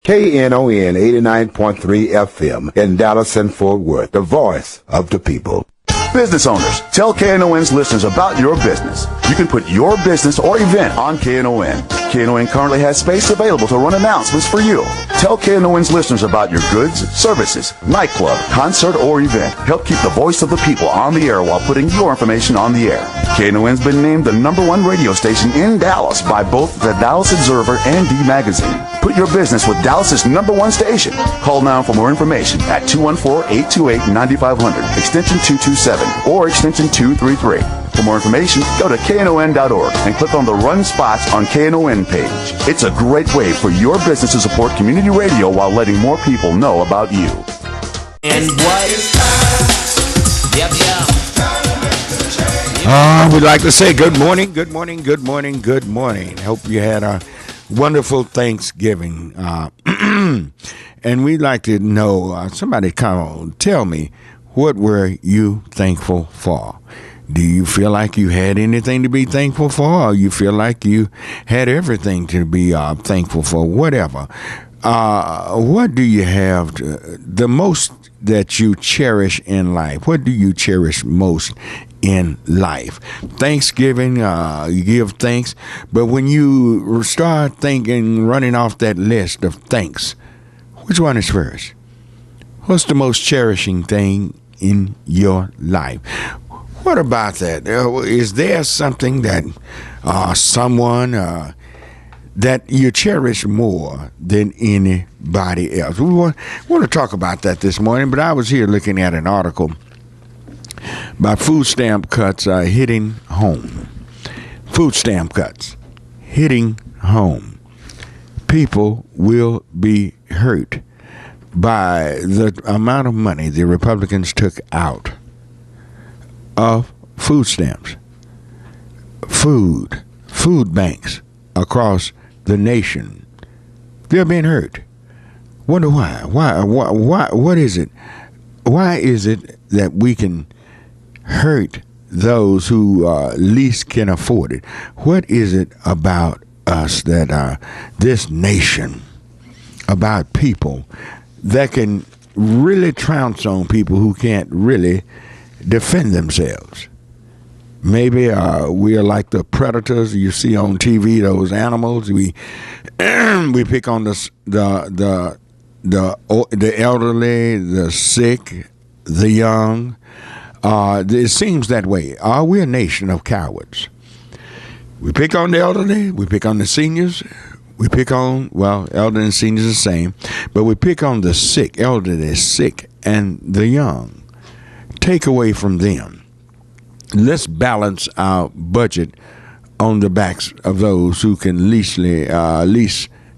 Knon 89.3 FM in Dallas and Fort Worth, the voice of the people. Business owners, tell KNON's listeners about your business. You can put your business or event on KNON. KNON currently has space available to run announcements for you. Tell KNON's listeners about your goods, services, nightclub, concert, or event. Help keep the voice of the people on the air while putting your information on the air. KNON's been named the #1 radio station in Dallas by both the Dallas Observer and D Magazine. Put your business with Dallas's #1 station. Call now for more information at 214-828-9500, extension 227, or extension 233. For more information, go to KNON.org and click on the Run Spots on KNON page. It's a great way for your business to support community radio while letting more people know about you. And what? Yep. We'd like to say good morning, good morning, good morning, good morning. Hope you had a wonderful Thanksgiving. And we'd like to know, somebody come on, tell me, what were you thankful for? Do you feel like you had anything to be thankful for, or you feel like you had everything to be thankful for? Whatever. What do you have the most that you cherish in life? What do you cherish most in life? Thanksgiving, you give thanks, but when you start thinking, running off that list of thanks, which one is first? What's the most cherishing thing in your life? What about that? Is there something that someone that you cherish more than anybody else? We want to talk about that this morning, but I was here looking at an article about food stamp cuts hitting home. Food stamp cuts hitting home. People will be hurt by the amount of money the Republicans took out of food stamps. Food banks across the nation, they're being hurt. Wonder why? What is it? Why is it that we can hurt those who least can afford it? What is it about us that this nation, about people that can really trounce on people who can't really defend themselves? Maybe we are like the predators you see on TV. Those animals we pick on the elderly, the sick, the young. It seems that way. Are we a nation of cowards? We pick on the elderly. We pick on the seniors. We pick on, elderly and seniors the same, but we pick on the sick, elderly, sick, and the young. Take away from them. Let's balance our budget on the backs of those who can least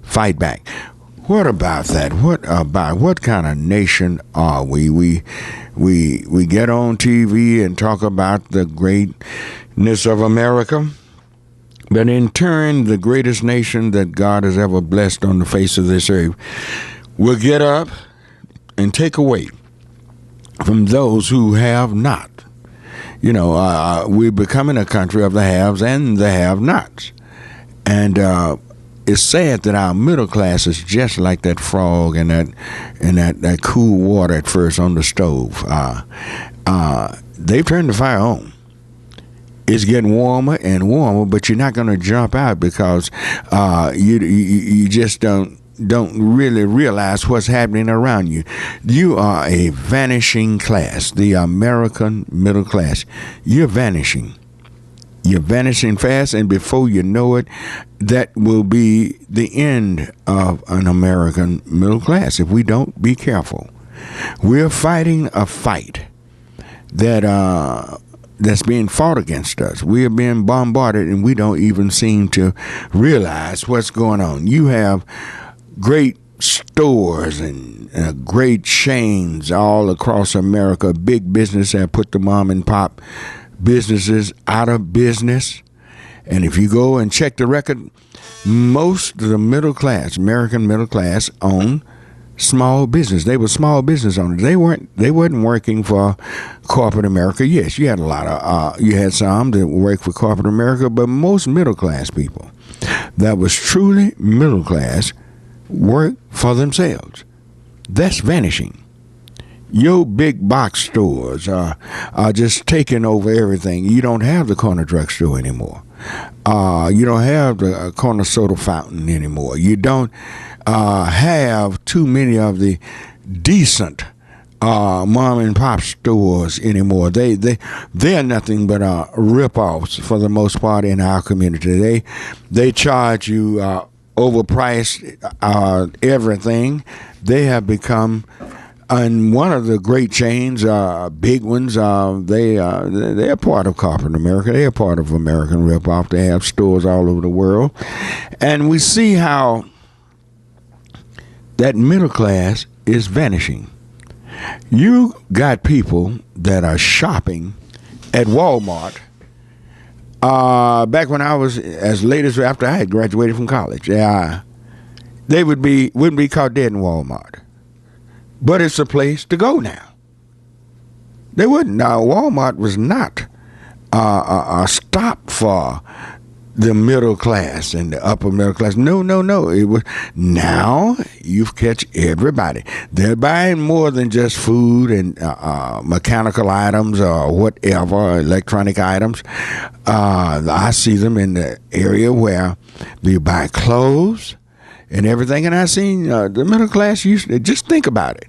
fight back. What about that? What kind of nation are we? We get on TV and talk about the greatness of America, but in turn, the greatest nation that God has ever blessed on the face of this earth will get up and take away from those who have not. We're becoming a country of the haves and the have-nots. And it's sad that our middle class is just like that frog and that cool water at first on the stove. They've turned the fire on. It's getting warmer and warmer, but you're not going to jump out because you just don't really realize what's happening around you. You are a vanishing class, the American middle class. You're vanishing. You're vanishing fast, and before you know it, that will be the end of an American middle class if we don't be careful. We're fighting a fight that's being fought against us. We are being bombarded, and we don't even seem to realize what's going on. You have great stores and great chains all across America. Big business have put the mom and pop businesses out of business. And if you go and check the record, most of the middle class, American middle class, own small business. They were small business owners. They weren't working for corporate America. Yes, you had a lot of you had some that worked for corporate America, but most middle class people that was truly middle class work for themselves. That's vanishing. Your big box stores are just taking over everything. You don't have the corner drugstore anymore. You don't have the corner soda fountain anymore. You don't have too many of the decent mom and pop stores anymore. They're nothing but rip-offs for the most part in our community. They charge you overpriced everything. They have become, and one of the great chains, big ones, they're part of corporate America. They're part of American rip-off. They have stores all over the world. And we see how that middle class is vanishing. You got people that are shopping at Walmart. Back when I was as late as after I had graduated from college, they wouldn't be caught dead in Walmart. But it's a place to go now. They wouldn't. Now, Walmart was not a stop for the middle class and the upper middle class. No. It was, now you catch everybody. They're buying more than just food and mechanical items or whatever, electronic items. I see them in the area where they buy clothes and everything. And I seen the middle class used to, just think about it.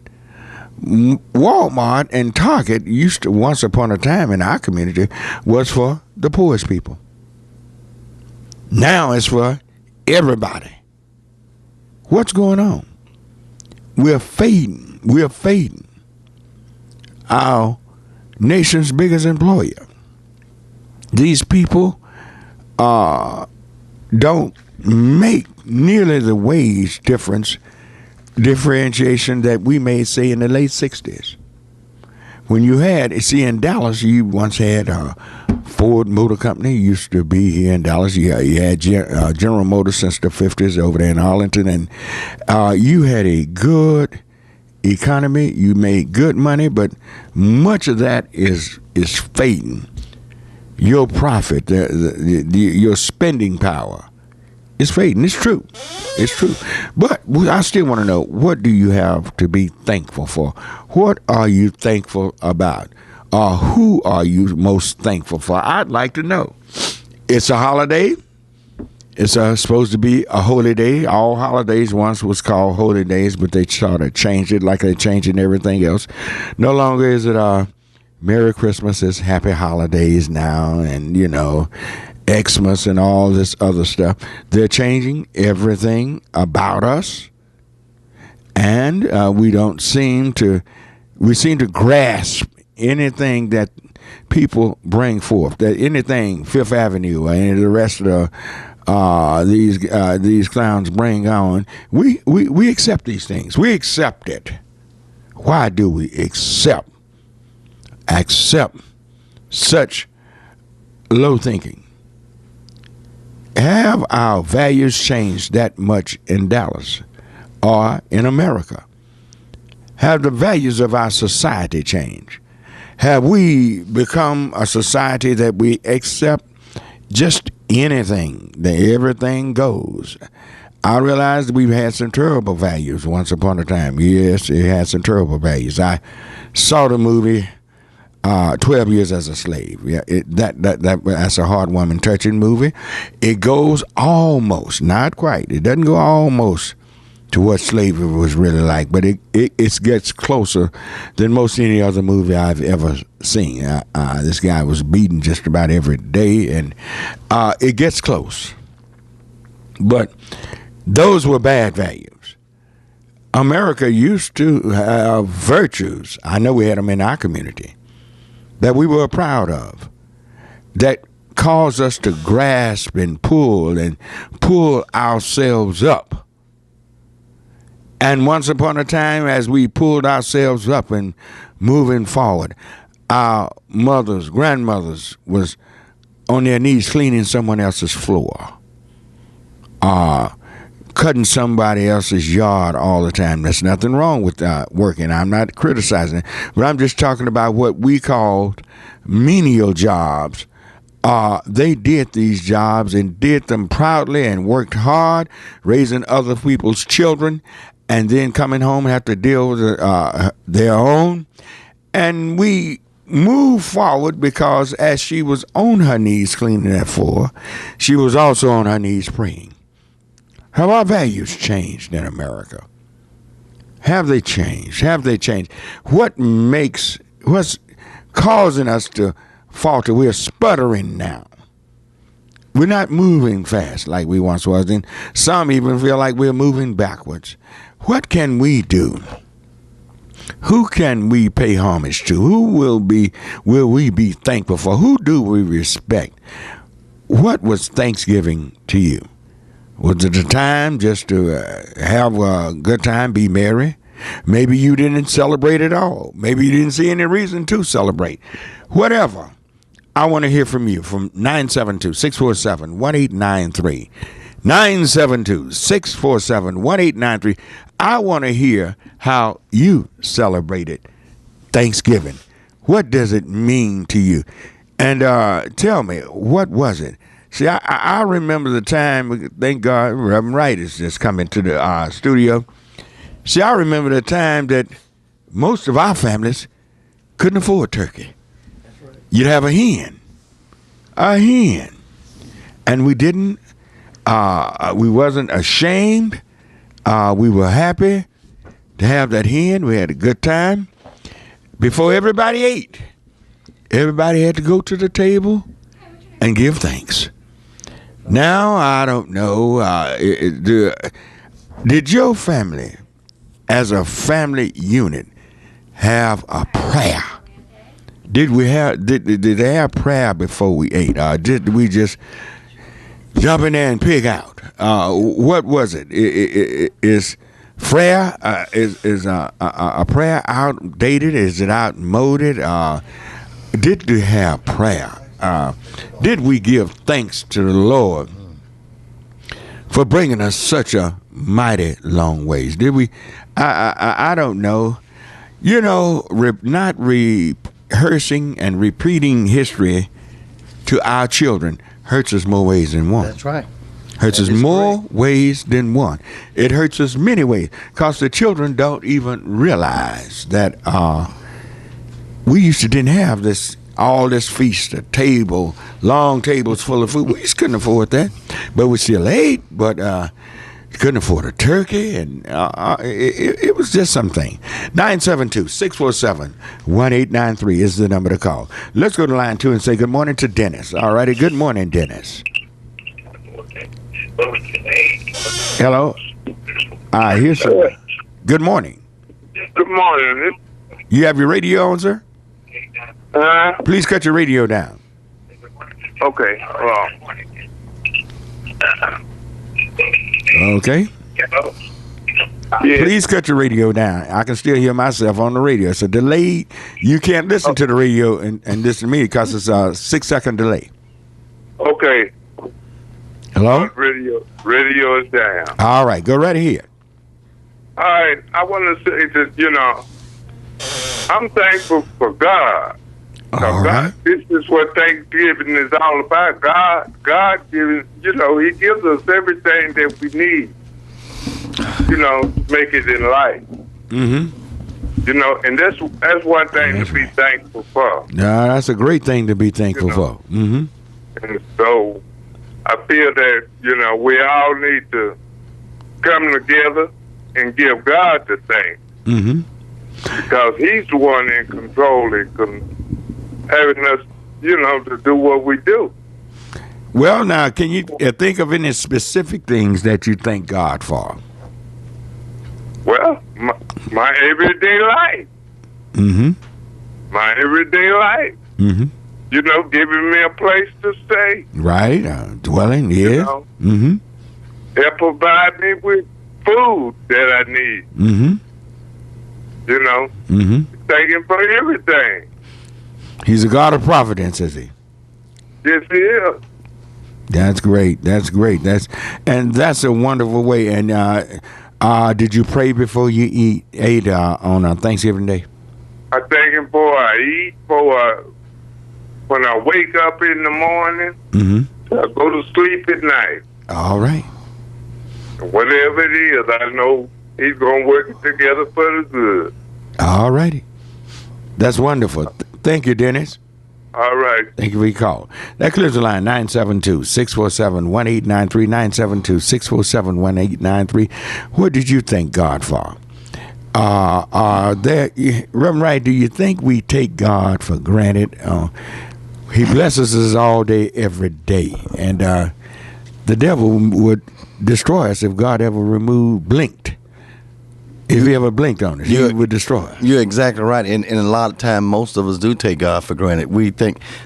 Walmart and Target used to, once upon a time in our community, was for the poorest people. Now it's for everybody. What's going on? We're fading. Our nation's biggest employer. These people don't make nearly the wage differentiation that we may say in the late 60s. When you had, see, in Dallas, you once had Ford Motor Company used to be here in Dallas. You had General Motors since the 50s over there in Arlington. And you had a good economy. You made good money, but much of that is fading. Your profit, your spending power is fading. It's true. But I still want to know, what do you have to be thankful for? What are you thankful about? Who are you most thankful for? I'd like to know. It's a holiday. It's supposed to be a holy day. All holidays once was called holy days, but they sort of changed it like they're changing everything else. No longer is it Merry Christmas. It's Happy Holidays now, and, Xmas and all this other stuff. They're changing everything about us, and we seem to grasp anything that people bring forth, that anything Fifth Avenue or any of the rest of these clowns bring on, we accept these things. We accept it. Why do we accept such low thinking? Have our values changed that much in Dallas or in America? Have the values of our society changed? Have we become a society that we accept just anything, that everything goes? I realize that we've had some terrible values once upon a time. Yes, it had some terrible values. I saw the movie 12 Years as a Slave. Yeah, that's a heartwarming, touching movie. It goes almost, not quite. It doesn't go almost to what slavery was really like, but it gets closer than most any other movie I've ever seen. This guy was beaten just about every day, and it gets close. But those were bad values. America used to have virtues. I know we had them in our community that we were proud of, that caused us to grasp and pull ourselves up. And once upon a time, as we pulled ourselves up and moving forward, our mothers, grandmothers was on their knees cleaning someone else's floor, cutting somebody else's yard all the time. There's nothing wrong with working. I'm not criticizing it, but I'm just talking about what we called menial jobs they did these jobs and did them proudly and worked hard, raising other people's children, and then coming home and have to deal with their own. And we moved forward because as she was on her knees cleaning that floor, she was also on her knees praying. Have our values changed in America? Have they changed? Have they changed? What's causing us to falter? We're sputtering now. We're not moving fast like we once was, and some even feel like we're moving backwards. What can we do? Who can we pay homage to? Who will we be thankful for? Who do we respect? What was Thanksgiving to you? Was it a time just to have a good time, be merry? Maybe you didn't celebrate at all. Maybe you didn't see any reason to celebrate. Whatever. I want to hear from you from 972-647-1893. 972-647-1893. I want to hear how you celebrated Thanksgiving. What does it mean to you? And tell me, what was it? See, I remember the time, thank God, Reverend Wright is just coming to the studio. See, I remember the time that most of our families couldn't afford turkey. That's right. You'd have a hen. And we didn't, we wasn't ashamed. We were happy to have that hen. We had a good time. Before everybody ate, everybody had to go to the table and give thanks. Now, I don't know, did your family, as a family unit, have a prayer? Did they have prayer before we ate? Did we just jump in there and pig out? What was it? Is prayer is a prayer outdated? Is it outmoded? Did we have prayer? Did we give thanks to the Lord for bringing us such a mighty long ways? Did we? I don't know. You know, not rehearsing and repeating history to our children hurts us more ways than one. That's right. Hurts us more ways than one. It hurts us many ways because the children don't even realize that we didn't have all this feast, a table, long tables full of food. We just couldn't afford that, but we still ate. But couldn't afford a turkey, and it was just something. 972-647-1893 is the number to call. Let's go to line 2 and say good morning to Dennis. All righty, good morning, Dennis. Hello. Here's some. Good morning. Good morning. You have your radio on, sir? Please cut your radio down. Okay. Okay. Yeah. Please cut your radio down. I can still hear myself on the radio. It's a delay. You can't listen to the radio and listen to me because it's a 6-second delay. Okay. Hello? Radio is down. All right. Go right ahead. All right. I want to say that, I'm thankful for God. All right. This is what Thanksgiving is all about. God gives, He gives us everything that we need, to make it in life. Mm-hmm. And that's one thing to be thankful for. No, that's a great thing to be thankful for. Mm-hmm. And so I feel that, we all need to come together and give God the thanks. Mm-hmm. Because He's the one in control and having us, to do what we do. Well, now, can you think of any specific things that you thank God for? Well, my everyday life. Mm-hmm. My everyday life. Mm-hmm. Giving me a place to stay. Right. Dwelling, yeah. Mm-hmm. They provide me with food that I need. Mm-hmm. Mm-hmm. Thank Him for everything. He's a God of providence, is He? Yes, He is. That's great. That's great. That's a wonderful way. And did you pray before you ate on Thanksgiving Day? I thank Him for I eat, for when I wake up in the morning, I go to sleep at night. All right. Whatever it is, I know he's going to work it together for the good. All righty. That's wonderful. Thank you, Dennis. All right. Thank you for your call. That clears the line, 972-647-1893, 972-647-1893. What did you thank God for? Reverend Wright, do you think we take God for granted? He blesses us all day, every day. And the devil would destroy us if God ever blinked. If he ever blinked on us, he would destroy us. You're exactly right. And a lot of time, most of us do take God for granted.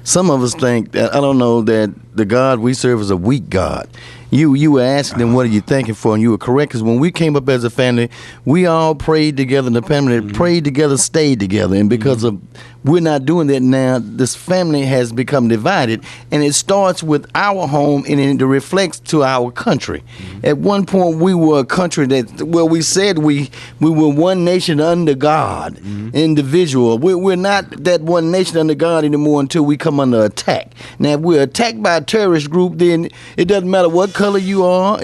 Some of us think that, I don't know, that the God we serve is a weak God. You were asking them, what are you thanking for? And you were correct, because when we came up as a family, we all prayed together, and the family prayed together, stayed together. And because of we're not doing that now, this family has become divided, and it starts with our home, and it reflects to our country. At one point, we were a country that, we said we were one nation under God, individual. We're not that one nation under God anymore until we come under attack. Now, if we're attacked by a terrorist group, then it doesn't matter what color you are.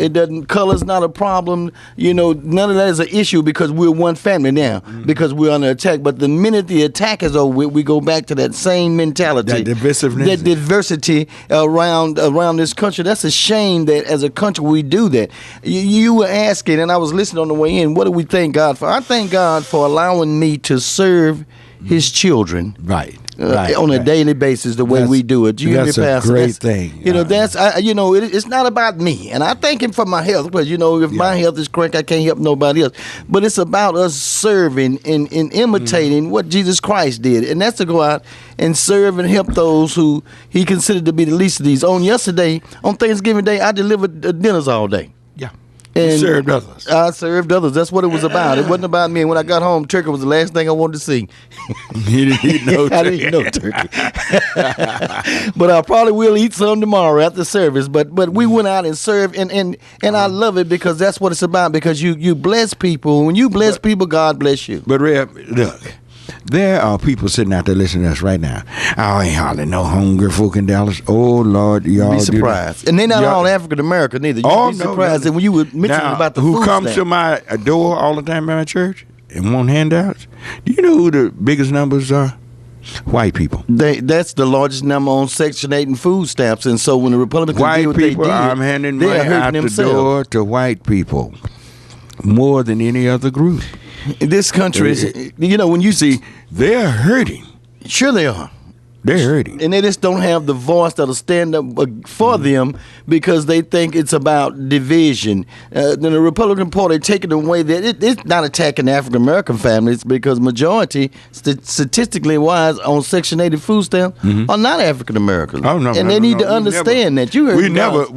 Color's not a problem. None of that is an issue, because we're one family now, because we're under attack. But the minute the attack is over, we go back to that same mentality, that divisiveness, that diversity around this country. That's a shame that as a country we do that. You were asking, and I was listening on the way in, what do we thank God for? I thank God for allowing me to serve His children. Right. On a daily basis, the way we do it. That's a great thing. It's not about me, and I thank Him for my health, because if my health is correct, I can't help nobody else. But it's about us serving and imitating what Jesus Christ did, and that's to go out and serve and help those who He considered to be the least of these. On Thanksgiving Day, I delivered dinners all day. And you served others. I served others. That's what it was about. It wasn't about me. And when I got home, turkey was the last thing I wanted to see. You didn't eat no turkey. I didn't eat no turkey. But I probably will eat some tomorrow after service. But we went out and served, and I love it, because that's what it's about. Because you bless people. When you bless people, God bless you. But Reb, look. There are people sitting out there listening to us right now. I ain't hardly no hungry folk in Dallas. Oh, Lord, y'all be surprised. And they're not all African American either. You'd be surprised. And when you were mentioning about the who food comes stamp. to my door all the time at my church and want handouts, do you know who the biggest numbers are? White people. That's the largest number on Section 8 and food stamps. And so when the Republicans did what they did, I'm handing money out the door to white people more than any other group. This country is, when you see, they're hurting. Sure they are. They're hurting. And they just don't have the voice that'll stand up for them, because they think it's about division. The Republican Party taking away that it's not attacking African American families, because majority, statistically wise, on Section 80 food stamp are not African Americans. Oh, no, and they need to understand that. We've never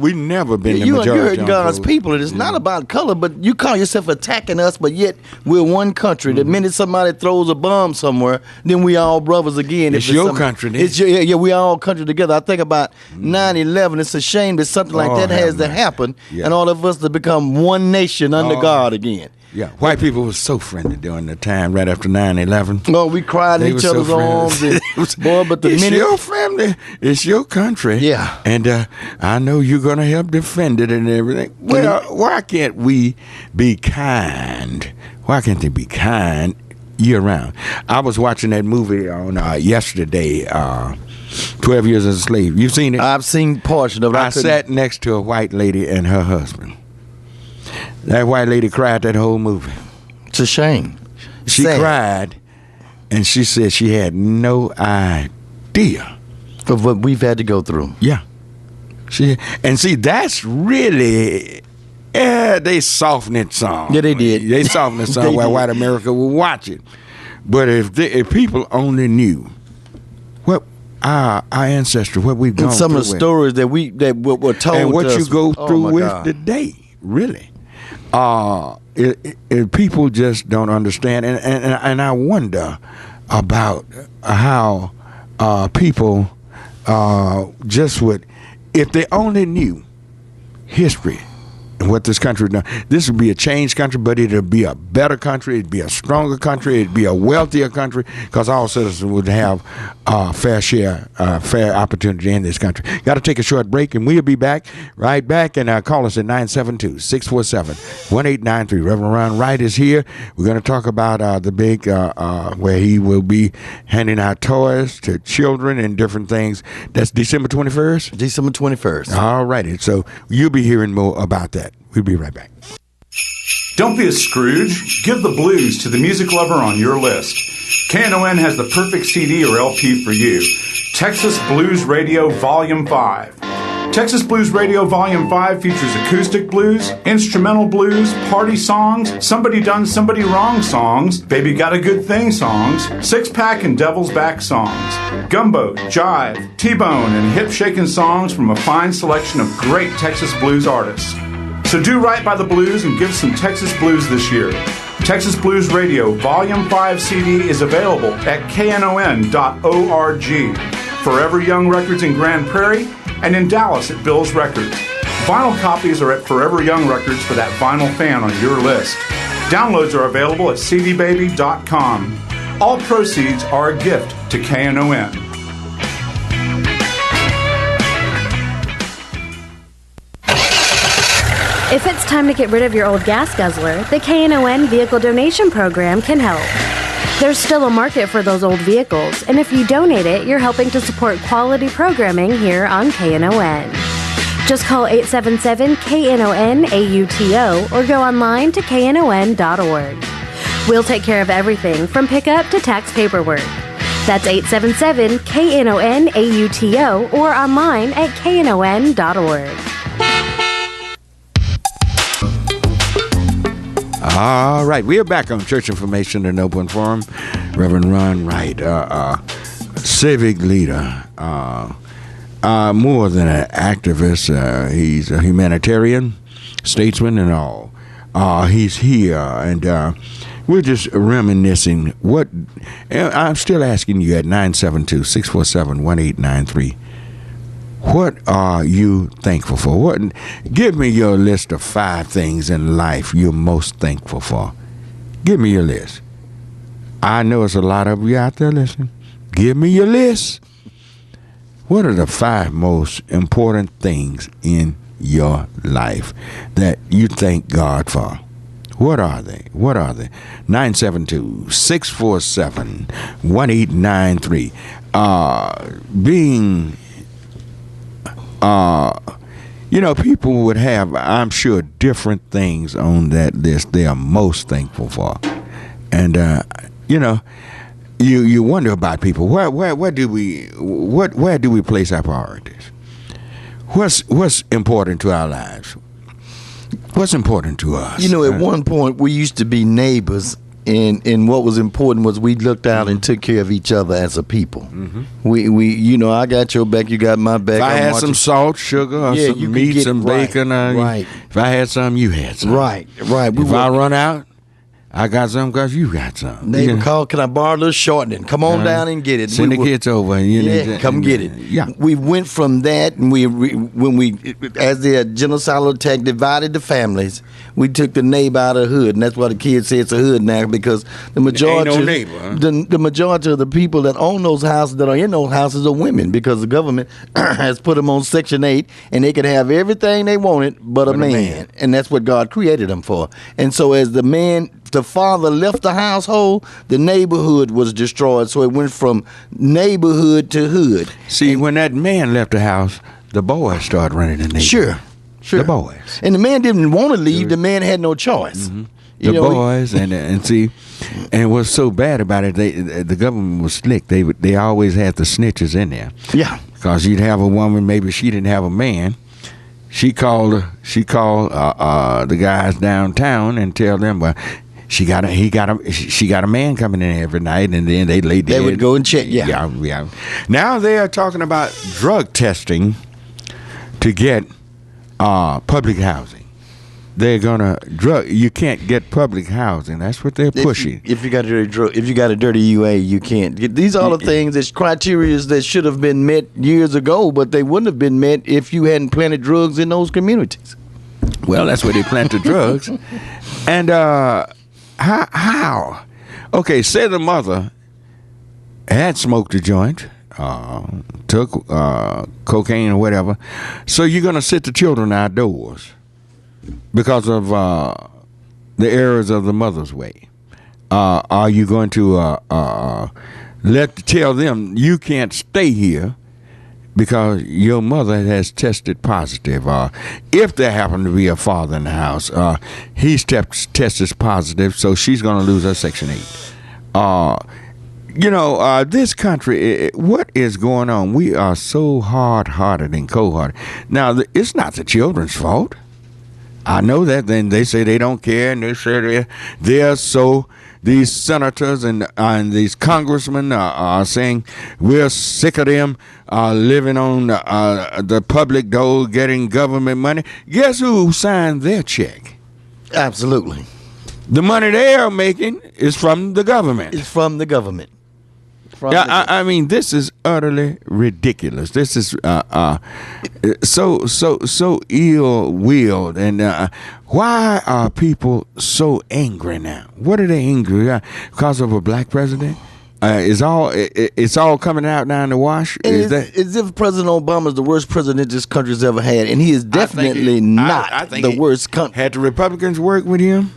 been the majority. You heard God's people, and it's not about color, but you call yourself attacking us, but yet we're one country. The minute somebody throws a bomb somewhere, then we all brothers again. It's your country. We all country together. I think about 9/11. It's a shame that something like that has to happen, and all of us to become one nation under God again. Yeah, white people were so friendly during the time right after 9/11. Oh, we cried in each other's arms. But the minute your family, it's your country. Yeah, and I know you're gonna help defend it and everything. Well, why can't we be kind? Why can't they be kind year round? I was watching that movie on yesterday, 12 Years as a Slave. You've seen it? I've seen portion of it. I sat next to a white lady and her husband. That white lady cried that whole movie. It's a shame. She cried, and she said she had no idea of what we've had to go through. Yeah. That's really... they softened it some. Yeah, they did. They softened it some while white America was watching. But if people only knew what our ancestry, what we've gone through, some of the stories that were told, and what to you us. go through with God. today, really, people just don't understand, and I wonder about how people just would, if they only knew history what this country done. This would be a changed country, but it'll be a better country. It'd be a stronger country. It'd be a wealthier country because all citizens would have fair share, fair opportunity in this country. Got to take a short break, and we'll be back right back. And call us at 972-647-1893. Reverend Ron Wright is here. We're going to talk about the big where he will be handing out toys to children and different things. That's December 21st? December 21st. All righty. So you'll be hearing more about that. We'll be right back. Don't be a Scrooge. Give the blues to the music lover on your list. KNON has the perfect CD or LP for you. Texas Blues Radio Volume 5. Texas Blues Radio Volume 5 features acoustic blues, instrumental blues, party songs, somebody done somebody wrong songs, baby got a good thing songs, six-pack and devil's back songs, gumbo, jive, T-bone, and hip-shaking songs from a fine selection of great Texas blues artists. So do right by the blues and give some Texas blues this year. Texas Blues Radio Volume 5 CD is available at knon.org. Forever Young Records in Grand Prairie, and in Dallas at Bill's Records. Vinyl copies are at Forever Young Records for that vinyl fan on your list. Downloads are available at cdbaby.com. All proceeds are a gift to KNON. If it's time to get rid of your old gas guzzler, the KNON Vehicle Donation Program can help. There's still a market for those old vehicles, and if you donate it, you're helping to support quality programming here on KNON. Just call 877-KNON-AUTO or go online to knon.org. We'll take care of everything from pickup to tax paperwork. That's 877-KNON-AUTO or online at knon.org. All right, we are back on Church Information and Open Forum. Reverend Ron Wright, civic leader, more than an activist. He's a humanitarian, statesman, and all. He's here, and we're just reminiscing. I'm still asking you at 972-647-1893. What are you thankful for? Give me your list of 5 things in life you're most thankful for. Give me your list. I know it's a lot of you out there listening. Give me your list. What are the 5 most important things in your life that you thank God for? What are they? 972-647-1893. People would have, I'm sure, different things on that list they are most thankful for. And, you wonder about people. Where do we place our priorities? What's important to our lives? What's important to us? At one point, we used to be neighbors. And what was important was we looked out and took care of each other as a people. Mm-hmm. We I got your back, you got my back. If I had some salt, sugar, or some meat, some bacon, right. If I had some, you had some. Right. If I run out, I got some because you got some. Neighbor call, can I borrow a little shortening? Come on down and get it. Send the kids over. Come get it. Yeah. We went from that, and when we, as the genocidal attack divided the families, we took the neighbor out of the hood, and that's why the kids say it's a hood now, because the majority, ain't no neighbor, huh? the majority of the people that own those houses, that are in those houses, are women, because the government has put them on Section 8, and they could have everything they wanted but a man, and that's what God created them for. And so as the father left the household, the neighborhood was destroyed. So it went from neighborhood to hood. See, when that man left the house, the boys started running the neighborhood. Sure. The boys. And the man didn't want to leave. The man had no choice. Mm-hmm. The boys, and see, and what's so bad about it, the government was slick. They always had the snitches in there. Yeah. Because you'd have a woman, maybe she didn't have a man. She called the guys downtown and tell them, well, she got a man coming in every night, and then they lay dead. They would go and check. Yeah. Now they are talking about drug testing to get public housing. They're gonna you can't get public housing. That's what they're pushing. If you got a dirty UA, you can't. These are the things, that's criteria that should have been met years ago, but they wouldn't have been met if you hadn't planted drugs in those communities. Well, that's where they plant the drugs. And how? Okay, say the mother had smoked a joint, took cocaine or whatever. So you're going to sit the children outdoors because of the errors of the mother's way. Are you going to tell them you can't stay here because your mother has tested positive? If there happened to be a father in the house, he's tested positive, so she's going to lose her Section 8. This country, what is going on? We are so hard-hearted and cold-hearted. Now, it's not the children's fault. I know that. Then they say they don't care, and they say they're so. These senators and these congressmen are saying we're sick of them living on the public dole, getting government money. Guess who signed their check? Absolutely. The money they are making is from the government. It's from the government. I mean, this is utterly ridiculous. This is so ill-willed. And why are people so angry now? What are they angry about? Because of a black president? It's all coming out now in the wash. It's as if President Obama is the worst president this country's ever had, and he is definitely not the worst. Had the Republicans worked with him,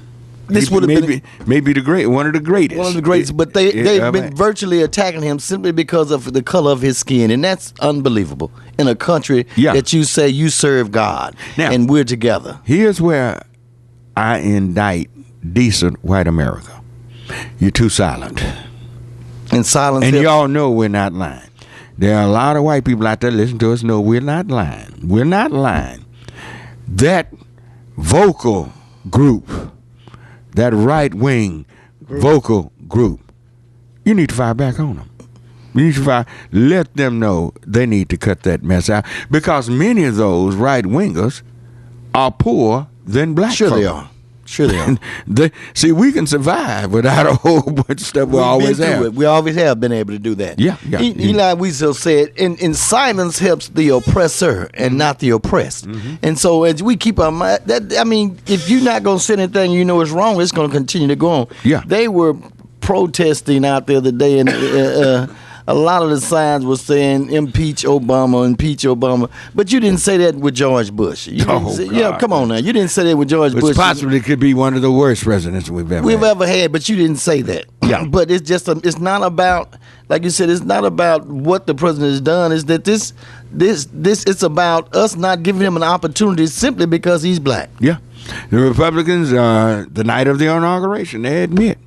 this would have been maybe one of the greatest. One of the greatest, but they've been virtually attacking him simply because of the color of his skin, and that's unbelievable in a country that you say you serve God now, and we're together. Here's where I indict decent white America. You're too silent. And silence. And y'all know we're not lying. There are a lot of white people out there listening to us. No, we're not lying. We're not lying. That vocal group, that right-wing vocal group, you need to fire back on them. You need to let them know they need to cut that mess out, because many of those right-wingers are poorer than black folks. They are. Sure they are. See, we can survive without a whole bunch of stuff we always have. We always have been able to do that. Yeah. Eli Wiesel said, in silence helps the oppressor and not the oppressed. Mm-hmm. And so as we keep our mind, if you're not going to say anything you know is wrong, it's going to continue to go on. Yeah. They were protesting out there the day, and a lot of the signs were saying impeach Obama, but you didn't say that with George Bush. Come on now, you didn't say that with George Bush. Possibly could be one of the worst presidents we've ever had, but you didn't say that. Yeah. But it's just it's not about, like you said, it's not about what the president has done. Is that this it's about us not giving him an opportunity simply because he's black. Yeah. The Republicans, the night of the inauguration, they admit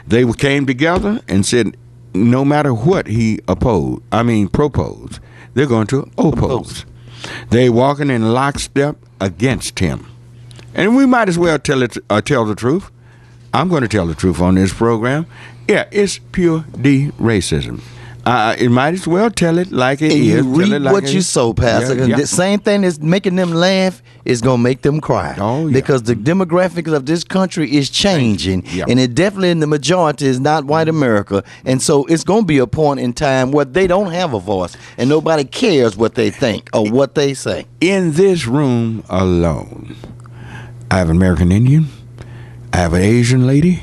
they came together and said, no matter what he proposed, they're going to oppose. They're walking in lockstep against him. And we might as well tell the truth. I'm going to tell the truth on this program. Yeah, it's pure racism. It might as well tell it like it is. You reap what you sow, Pastor. Yeah. The same thing that's making them laugh is going to make them cry. Oh, yeah. Because the demographics of this country is changing, and it definitely in the majority is not white America. And so it's going to be a point in time where they don't have a voice, and nobody cares what they think or what they say. In this room alone, I have an American Indian, I have an Asian lady,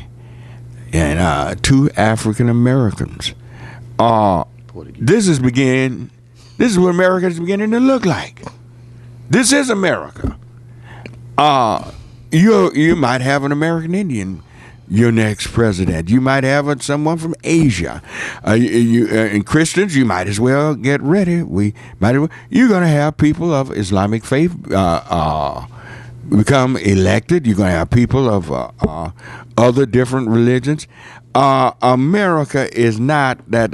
and 2 African Americans. This is what America is beginning to look like. This is America. You might have an American Indian, your next president. You might have someone from Asia. And Christians, you might as well get ready. You're going to have people of Islamic faith become elected. You're going to have people of other different religions. America is not that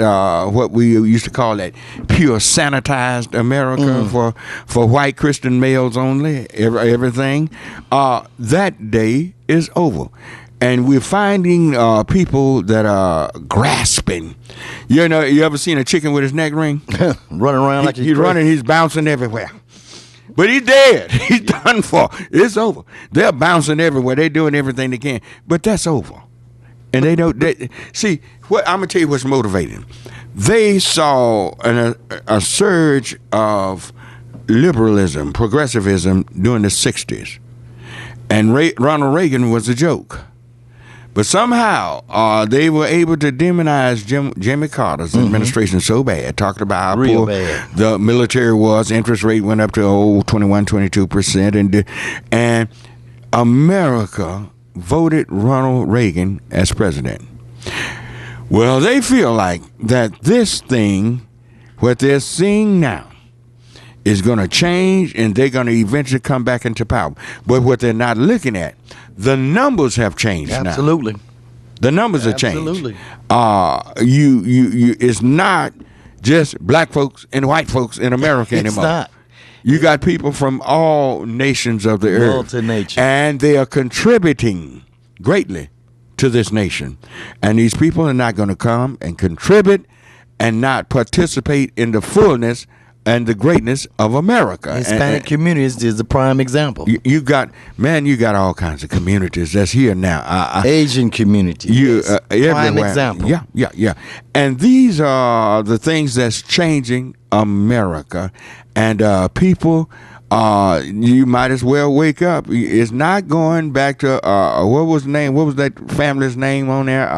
what we used to call that pure sanitized America for white Christian males only. Everything that day is over, and we're finding people that are grasping. You ever seen a chicken with his neck ring running around like he's running? He's bouncing everywhere. But he's dead. He's done for. It's over. They're bouncing everywhere. They're doing everything they can. But that's over. And they don't. See, I'm going to tell you what's motivating. They saw a surge of liberalism, progressivism during the 60s. and Ronald Reagan was a joke. But somehow they were able to demonize Jimmy Carter's administration so bad, talking about how poor the military was. Interest rate went up to 21, 22%, and America voted Ronald Reagan as president. Well, they feel like that this thing, what they're seeing now, is going to change, and they're going to eventually come back into power. But what they're not looking at, the numbers have changed now. Absolutely. The numbers have changed. Absolutely. It's not just black folks and white folks in America anymore. It's not. You got people from all nations of the earth. Multi-nation. And they are contributing greatly to this nation. And these people are not going to come and contribute and not participate in the fullness and the greatness of America. Hispanic communities is a prime example. You got all kinds of communities that's here now. Asian community. Prime example. Yeah. And these are the things that's changing America. And people, you might as well wake up. It's not going back to, what was the name? What was that family's name on there?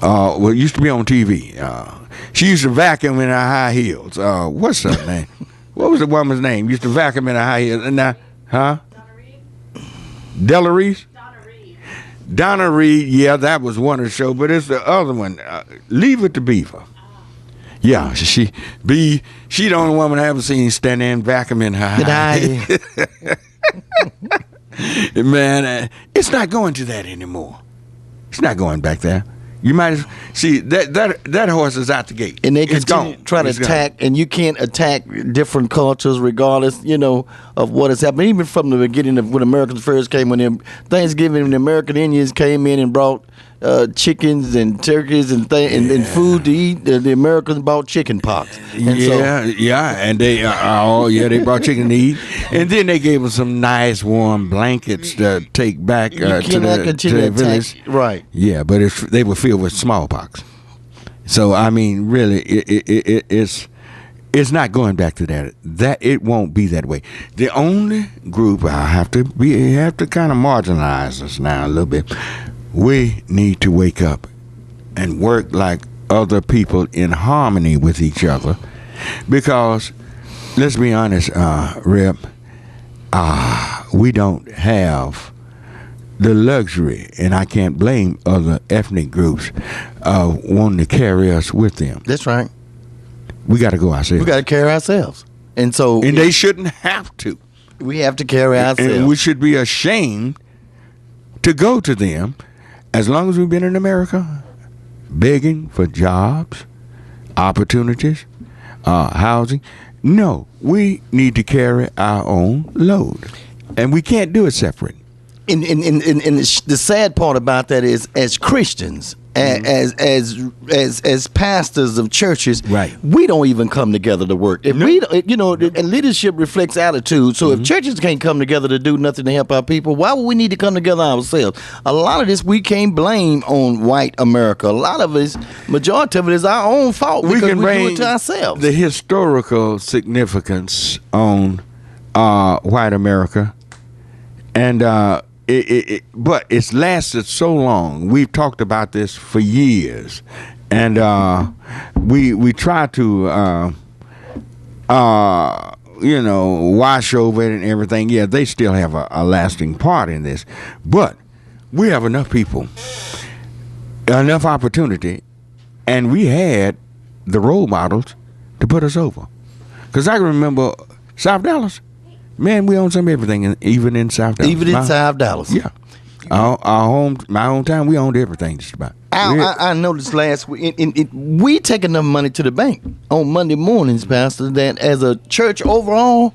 Well, it used to be on TV. She used to vacuum in her high heels. What's her name? What was the woman's name? Used to vacuum in her high heels. And now, Donna Reed? Donna Reed, yeah, that was one of the show, but it's the other one. Leave It to Beaver. Yeah, she the only woman I ever seen standing and vacuum in her high heels. Man, it's not going to that anymore. It's not going back there. You might see that horse is out the gate, and they it's continue gone. Try to attack, and you can't attack different cultures regardless, of what has happened. Even from the beginning of when Americans first came, when Thanksgiving, when the American Indians came in and brought chickens and turkeys and food to eat, the Americans bought chicken pox. And and they brought chicken to eat, and then they gave us some nice warm blankets to take back to the village. Right? Yeah, but they were filled with smallpox. So I mean, really, it's not going back to that. That it won't be that way. The only group I have to kind of marginalize us now a little bit. We need to wake up and work like other people in harmony with each other, because let's be honest, Rip, we don't have the luxury, and I can't blame other ethnic groups wanting to carry us with them. That's right. We got to go ourselves. We got to carry ourselves, and they shouldn't have to. We have to carry ourselves, and we should be ashamed to go to them. As long as we've been in America, begging for jobs, opportunities, housing. No, we need to carry our own load, and we can't do it separate. And the sad part about that is, as Christians, as pastors of churches, right, we don't even come together to work. If and leadership reflects attitude. So if churches can't come together to do nothing to help our people, why would we need to come together ourselves? A lot of this we can't blame on white America. A lot of it, majority of it, is our own fault because we do it to ourselves. The historical significance on white America, and but it's lasted so long. We've talked about this for years, and we try to wash over it and everything. Yeah, they still have a lasting part in this, but we have enough people, enough opportunity, and we had the role models to put us over. Because I can remember South Dallas. Man, we own some everything, even in South Dallas. Even in South Dallas. Yeah. My hometown, we owned everything just about. I noticed last week, we take enough money to the bank on Monday mornings, Pastor, that as a church overall,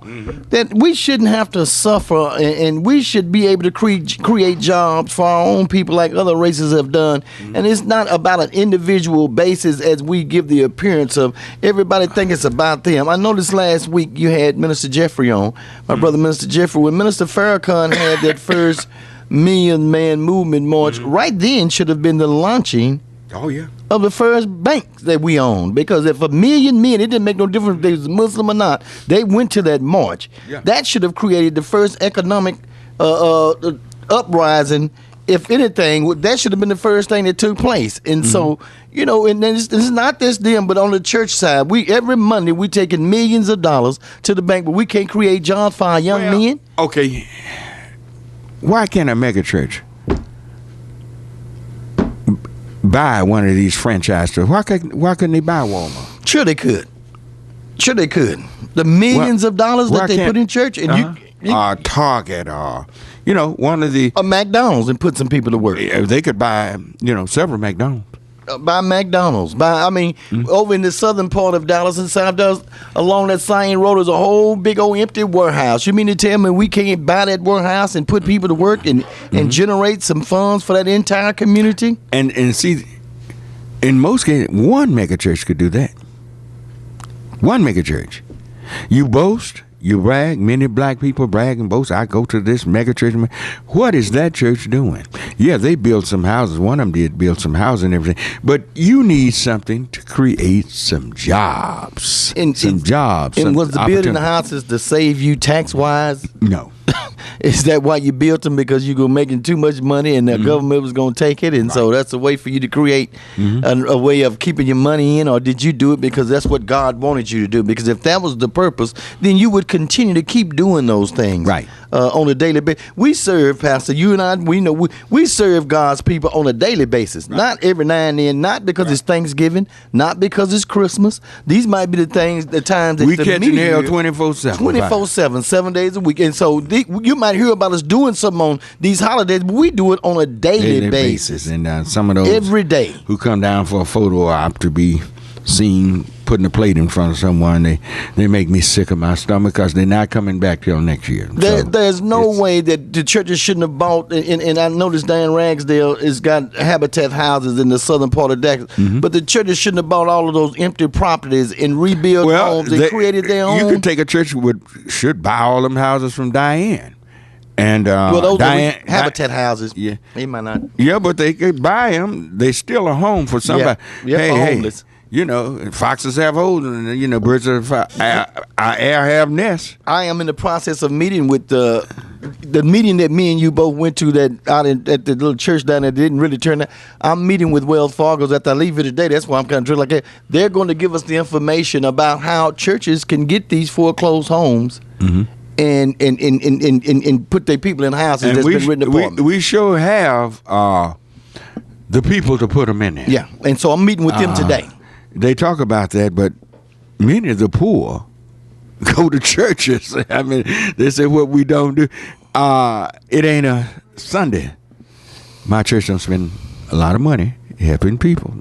that we shouldn't have to suffer, and we should be able to create jobs for our own people like other races have done. And it's not about an individual basis as we give the appearance of everybody think it's about them. I noticed last week you had Minister Jeffrey on, my brother Minister Jeffrey, when Minister Farrakhan had that first Million Man Movement March, right then should have been the launching of the first bank that we own. Because if a million men, it didn't make no difference if they was Muslim or not, they went to that march. That should have created the first economic uprising, if anything, that should have been the first thing that took place. And so, and then it's not this them, but on the church side, every Monday we taking millions of dollars to the bank, but we can't create jobs for our young men. Okay, why can't a mega church buy one of these franchise stores? Why couldn't they buy Walmart? Sure they could. The millions of dollars that they put in church, and Target, one of the McDonald's, and put some people to work. They could buy, several McDonald's. By McDonald's. Over in the southern part of Dallas and South Dallas, along that same road, is a whole big old empty warehouse. You mean to tell me we can't buy that warehouse and put people to work and generate some funds for that entire community? And see, in most cases, one mega church could do that. One mega church. You boast, you brag, many black people brag and boast, I go to this mega church. What is that church doing? Yeah, they built some houses. One of them did build some houses and everything. But you need something to create some jobs. And was the building the houses to save you tax-wise? No. Is that why you built them? Because you were making too much money and the government was going to take it? And so that's a way for you to create a way of keeping your money in? Or did you do it because that's what God wanted you to do? Because if that was the purpose, then you would continue to keep doing those things. Right. On a daily basis. We serve, Pastor, you and I, we serve God's people on a daily basis. Right. Not every now and then, not because it's Thanksgiving, not because it's Christmas. These might be the times that we catching hell 24/7. 24/7, 7 days a week. And so you might hear about us doing something on these holidays, but we do it on a daily basis. And some of those every day who come down for a photo op to be seen putting a plate in front of someone, they make me sick of my stomach because they're not coming back till next year. There's no way that the churches shouldn't have bought, and I noticed Dan Ragsdale has got habitat houses in the southern part of Dallas, but the churches shouldn't have bought all of those empty properties and rebuilt homes and created their own. You could take a church should buy all them houses from Diane. And those Diane, are habitat houses. Yeah, they might not. Yeah, but they could buy them. They still a home for somebody. Homeless. Foxes have holes, and birds have air have nests. I am in the process of meeting with the meeting that me and you both went to at the little church down there didn't really turn out. I'm meeting with Wells Fargo after I leave here today. That's why I'm kind of drilled like that. They're going to give us the information about how churches can get these foreclosed homes. And put their people in houses that's been written apartments. We sure have the people to put them in there. Yeah, and so I'm meeting with them today. They talk about that, but many of the poor go to churches. I mean, they say what we don't do. It ain't a Sunday. My church don't spend a lot of money helping people.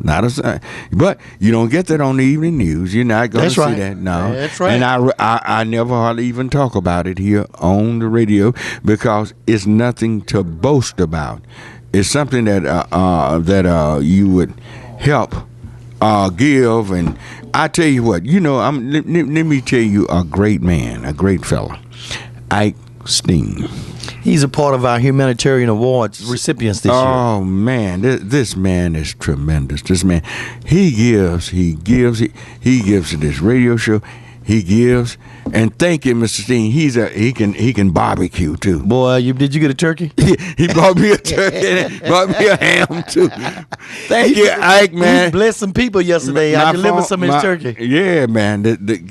But you don't get that on the evening news. You're not going to see that. No. That's right. And I never hardly even talk about it here on the radio because it's nothing to boast about. It's something that you would help give. And I tell you what, let me tell you a great man, a great fella, Ike Steen. He's a part of our humanitarian awards recipients this year. Oh man, this man is tremendous. This man, he gives to this radio show. He gives, and thank you, Mr. Steen. He can barbecue too. Boy, did you get a turkey? He brought me a turkey and brought me a ham too. Thank you, Ike, man. He blessed some people yesterday. I delivered some of his turkey. Yeah, man.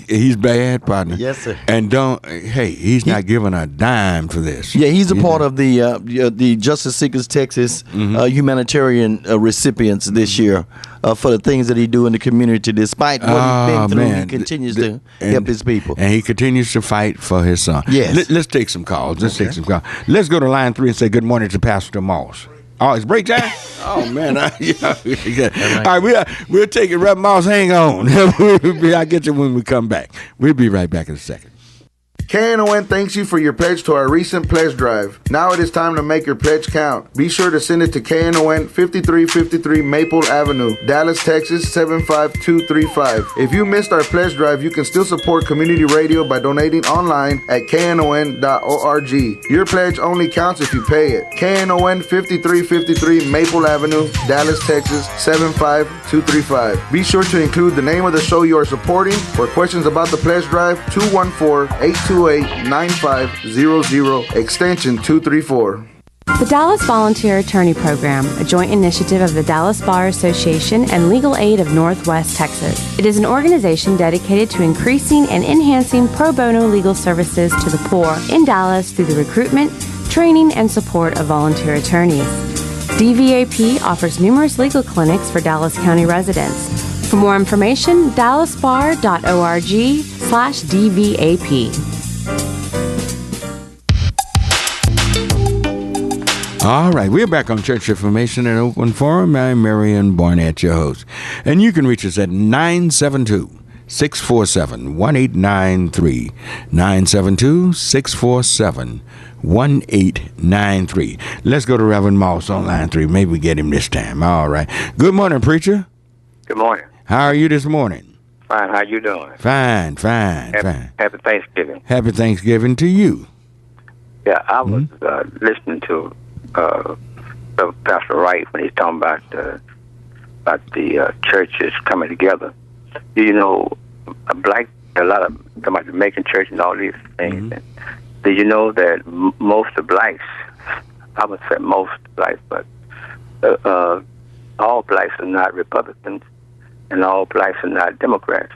He's bad, partner. Yes, sir. And he's not giving a dime for this. Yeah, he's a part of the Justice Seekers Texas humanitarian recipients this year. For the things that he do in the community, despite what he's been through, he continues to help his people. And he continues to fight for his son. Yes. Let's take some calls. Let's go to line 3 and say good morning to Pastor Moss. Oh, it's break time? Oh, man. All right, we'll take it. Reverend Moss, hang on. I'll get you when we come back. We'll be right back in a second. Knon thanks you for your pledge to our recent pledge drive. Now it is time to make your pledge count. Be sure to send it to Knon 5353 Maple Avenue, Dallas, Texas 75235. If you missed our pledge drive, you can still support community radio by donating online at knon.org. Your pledge only counts if you pay it. Knon 5353 Maple Avenue, Dallas, Texas 75235. Be sure to include the name of the show you are supporting. For questions about the pledge drive, 214-82 828-9500, extension 234. The Dallas Volunteer Attorney Program, a joint initiative of the Dallas Bar Association and Legal Aid of Northwest Texas. It is an organization dedicated to increasing and enhancing pro bono legal services to the poor in Dallas through the recruitment, training, and support of volunteer attorneys. DVAP offers numerous legal clinics for Dallas County residents. For more information, dallasbar.org/DVAP. All right, we're back on Church Information and Open Forum. I'm Marion Barnett, your host. And you can reach us at 972-647-1893. 972-647-1893. Let's go to Reverend Moss on line 3. Maybe we get him this time. All right. Good morning, preacher. Good morning. How are you this morning? Fine. How you doing? Fine. Happy Thanksgiving. Happy Thanksgiving to you. Yeah, I was listening to Pastor Wright when he's talking about the churches coming together. You know, a lot of talking about the making church and all these things. Mm-hmm. Did you know that most of blacks, I would say most blacks, but all blacks are not Republicans and all blacks are not Democrats.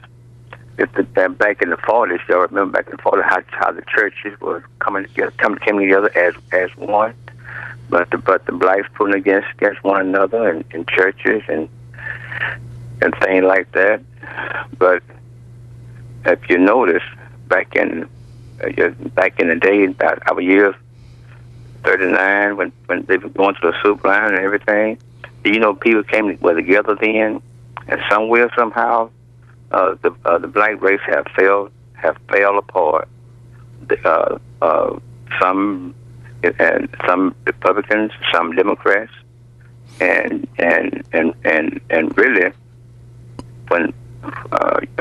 Back in the 40s, y'all remember back in the 40s how the churches were came together as one. But the blacks putting against one another in churches and things like that. But if you notice, back in the day, about our years 39, when they were going to the soup line and everything, you know, people came together then, and somewhere somehow the black race have failed apart. Some Republicans, some Democrats, and really, when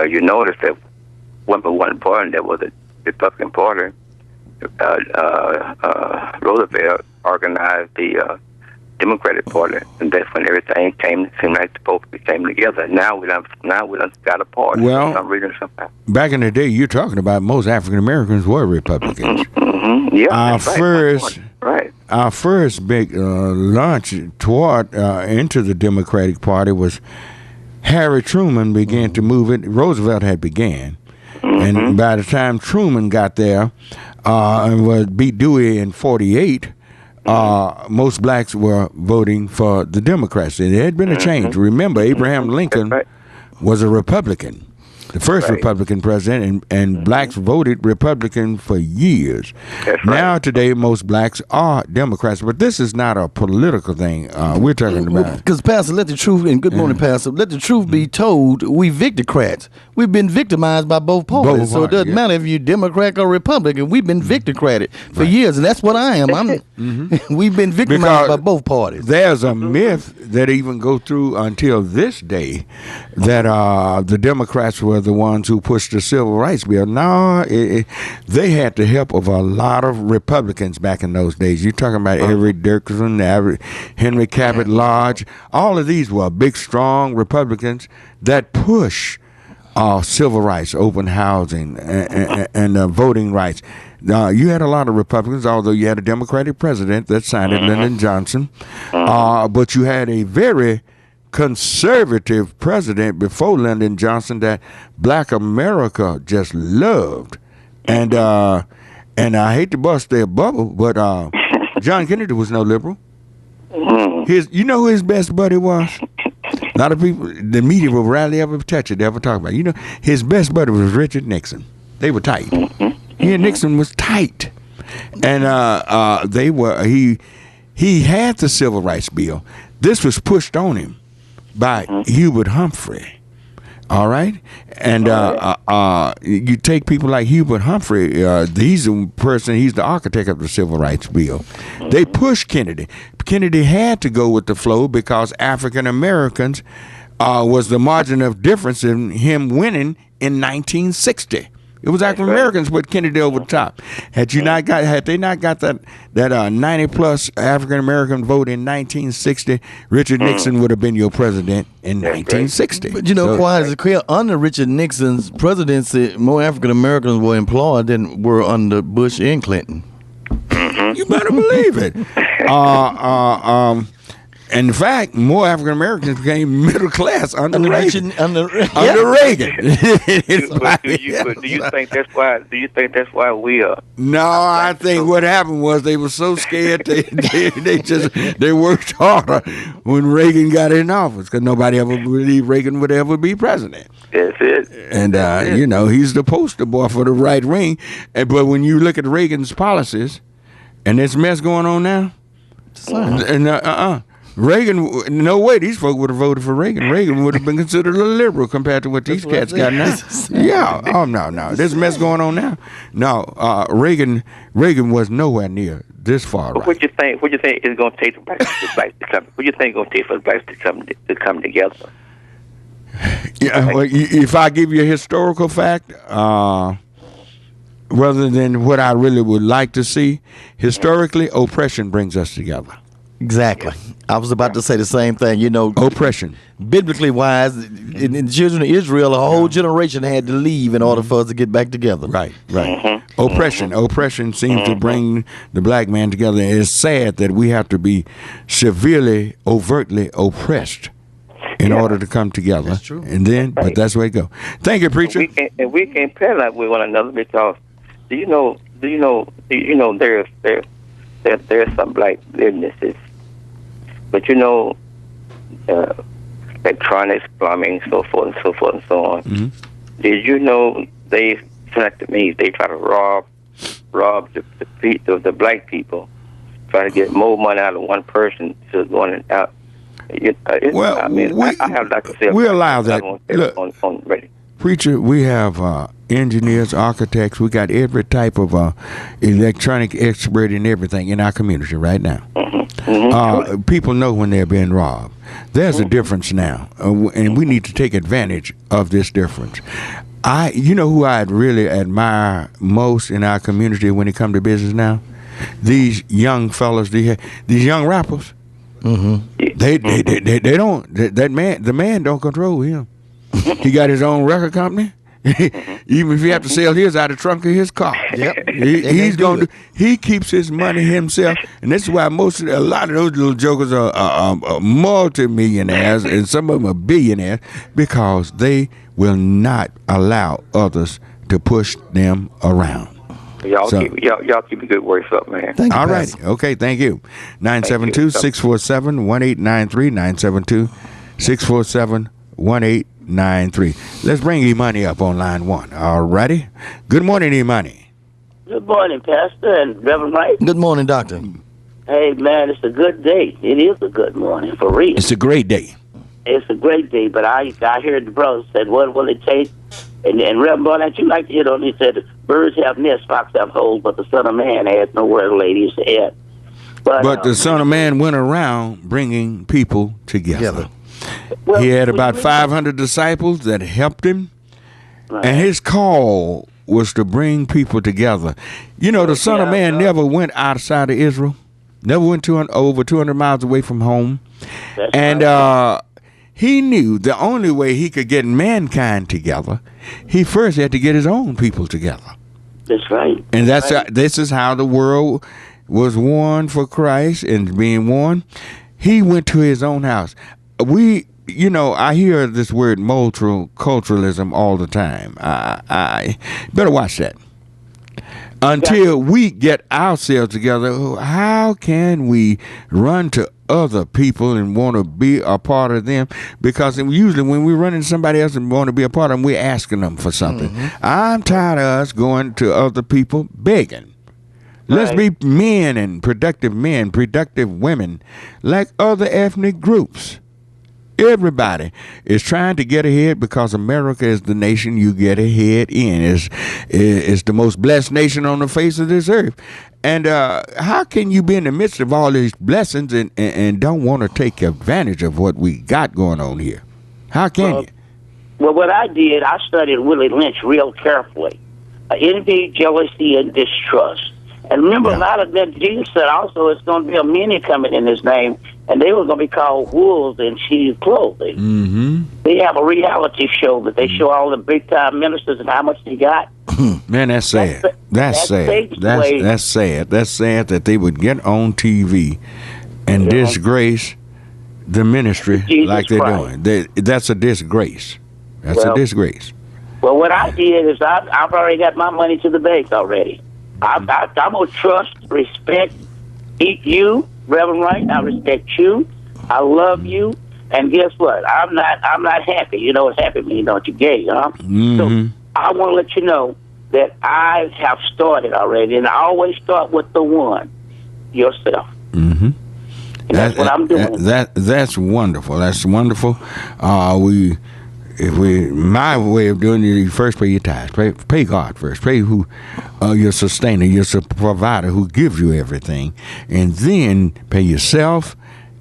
you notice that one party that was the Republican Party, Roosevelt organized the Democratic Party, and that's when everything seemed like the both came together. Now we done got apart. Well, for some reason, somehow. Back in the day, you're talking about most African Americans were Republicans. Mm-hmm. Yeah, Our first big launch toward into the Democratic Party was Harry Truman began to move it. Roosevelt had began, and by the time Truman got there and was beat Dewey in '48. Most blacks were voting for the Democrats. There had been a change. Remember, Abraham Lincoln was a Republican, the first Republican president, and blacks voted Republican for years. Now, today, most blacks are Democrats, but this is not a political thing we're talking about. Because, Pastor, let the truth, and good morning, Pastor, let the truth be told, we victocrats. We've been victimized by both parties, so it doesn't matter if you're Democrat or Republican. We've been victocrated for years, and that's what I am. We've been victimized by both parties. There's a myth that even go through until this day that the Democrats were the ones who pushed the Civil Rights Bill. No, they had the help of a lot of Republicans back in those days. You're talking about Everett Dirksen, Henry Cabot Lodge. All of these were big, strong Republicans that push civil rights, open housing, and voting rights. You had a lot of Republicans, although you had a Democratic president that signed it, Lyndon Johnson. But you had a very conservative president before Lyndon Johnson that black America just loved. And I hate to bust their bubble, but John Kennedy was no liberal. You know who his best buddy was? A lot of people, the media will rarely ever touch it, ever talk about it. You know, his best buddy was Richard Nixon. They were tight. He and Nixon was tight. And he had the Civil Rights Bill. This was pushed on him by Hubert Humphrey. All right? And you take people like Hubert Humphrey, he's the architect of the Civil Rights Bill. They pushed Kennedy. Kennedy had to go with the flow because African Americans was the margin of difference in him winning in 1960. It was African Americans put Kennedy over the top. Had they not got that 90 plus African American vote in 1960, Richard Nixon would have been your president in 1960. But quiet as a clear, under Richard Nixon's presidency, more African Americans were employed than were under Bush and Clinton. You better believe it. In fact, more African Americans became middle class under Reagan. Under Reagan. Do you think that's why? Do you think that's why we are? No, I think what happened was they were so scared they worked harder when Reagan got in office because nobody ever believed Reagan would ever be president. That's it. And he's the poster boy for the right wing. But when you look at Reagan's policies and this mess going on now, Reagan, no way these folk would have voted for Reagan. Reagan would have been considered a liberal compared to what these cats got now. Yeah. Oh, no. There's mess going on now. No, Reagan was nowhere near this far right. What do you think is going to take for the blacks to come? What do you think is going to take for the blacks to come together? Yeah. Well, if I give you a historical fact, rather than what I really would like to see, historically, oppression brings us together. Exactly. I was about to say the same thing. Oppression. Biblically wise, in the children of Israel, a whole generation had to leave in order for us to get back together. Right. Oppression seems to bring the black man together. It's sad that we have to be severely, overtly oppressed in order to come together. That's true. And then, but that's the way it goes. Thank you, preacher. We can't pair with one another because there's some black businesses. But electronics, plumbing, so forth and so on. Mm-hmm. Did you know they selected me? They try to rob the black people, try to get more money out of one person to going out. I have like to say. We allow that. Look, on ready. Preacher, we have engineers, architects. We got every type of electronic expert in everything in our community right now. People know when they're being robbed. There's a difference now, and we need to take advantage of this difference. Who I'd really admire most in our community when it comes to business now? These young fellas, these young rappers. They don't. The man don't control him. He got his own record company. Even if he have to sell his out of the trunk of his car. Yep. He keeps his money himself, and this is why a lot of those little jokers are multi-millionaires, and some of them are billionaires, because they will not allow others to push them around. Y'all keep a good words up, man. All right. Okay, thank you. 972-647-1893, 972-647-1893. 93. Let's bring Imani up on line one. All righty. Good morning, Imani. Good morning, Pastor and Reverend Wright. Good morning, Doctor. Hey, man, it's a good day. It is a good morning, for real. It's a great day. It's a great day, but I heard the brother said, what will it take? And Reverend Barnett, you like to hit on, he said, birds have nests, fox have holes, but the Son of Man has nowhere to lay his head. But the Son of Man went around bringing people together. Well, he had about 500 disciples that helped him, and his call was to bring people together. The Son of Man never went outside of Israel, never went over 200 miles away from home, and he knew the only way he could get mankind together, he first had to get his own people together. That's right. And this is how the world was won for Christ and being won. He went to his own house. I hear this word multiculturalism all the time. I better watch that. Until we get ourselves together, how can we run to other people and want to be a part of them? Because usually when we run into somebody else and want to be a part of them, we're asking them for something. I'm tired of us going to other people begging. Let's be men and productive women like other ethnic groups. Everybody is trying to get ahead because America is the nation you get ahead in. It's the most blessed nation on the face of this earth. And how can you be in the midst of all these blessings and don't want to take advantage of what we got going on here? How can you? Well, what I did, I studied Willie Lynch real carefully. envy, jealousy, and distrust. And remember, a lot of them, Jesus said also it's going to be a many coming in his name, and they were going to be called wolves in sheep's clothing. Mm-hmm. They have a reality show that they show all the big-time ministers and how much they got. Man, that's sad. That's sad. That's sad. That's sad that they would get on TV and disgrace the ministry like they're doing. That's a disgrace. That's a disgrace. Well, what I did is I've already got my money to the bank already. I'm going to trust, respect, you, Reverend Wright. I respect you. I love you. And guess what? I'm not happy. You know what happy means, don't you? Gay, huh? Mm-hmm. So I want to let you know that I have started already, and I always start with the one, yourself. Mm-hmm. And that's what I'm doing. That's wonderful. That's wonderful. My way of doing it, you first pay your tithes. Pay God first. Pay who your sustainer, your provider, who gives you everything, and then pay yourself,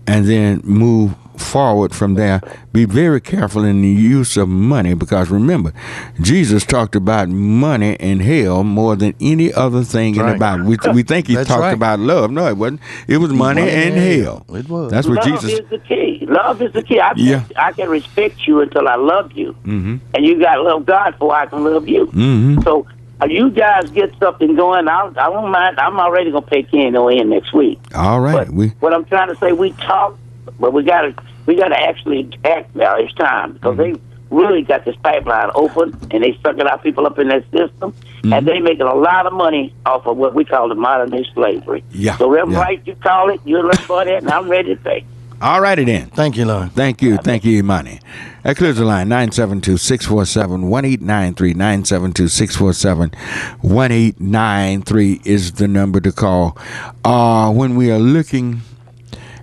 and then move forward from there. Be very careful in the use of money, because remember, Jesus talked about money and hell more than any other thing in the Bible. We think he talked about love. No, it wasn't. It was money and hell. It was. That's what Love Jesus. is the key. Love is the key. I can respect you until I love you, and you got to love God before I can love you. Mm-hmm. So you guys get something going. I don't mind. I'm already gonna pay Knon next week. All right. But what I'm trying to say, we talk, but we gotta actually act now. It's time, because they really got this pipeline open, and they sucking our people up in that system, and they making a lot of money off of what we call the modern day slavery. Yeah. So Reverend Wright, you call it. You're Reverend Barnett, and I'm ready to pay. All righty then. Thank you, Lord. Thank you, Imani. That clears the line. 972-647-1893. 972-647-1893 is the number to call. When we are looking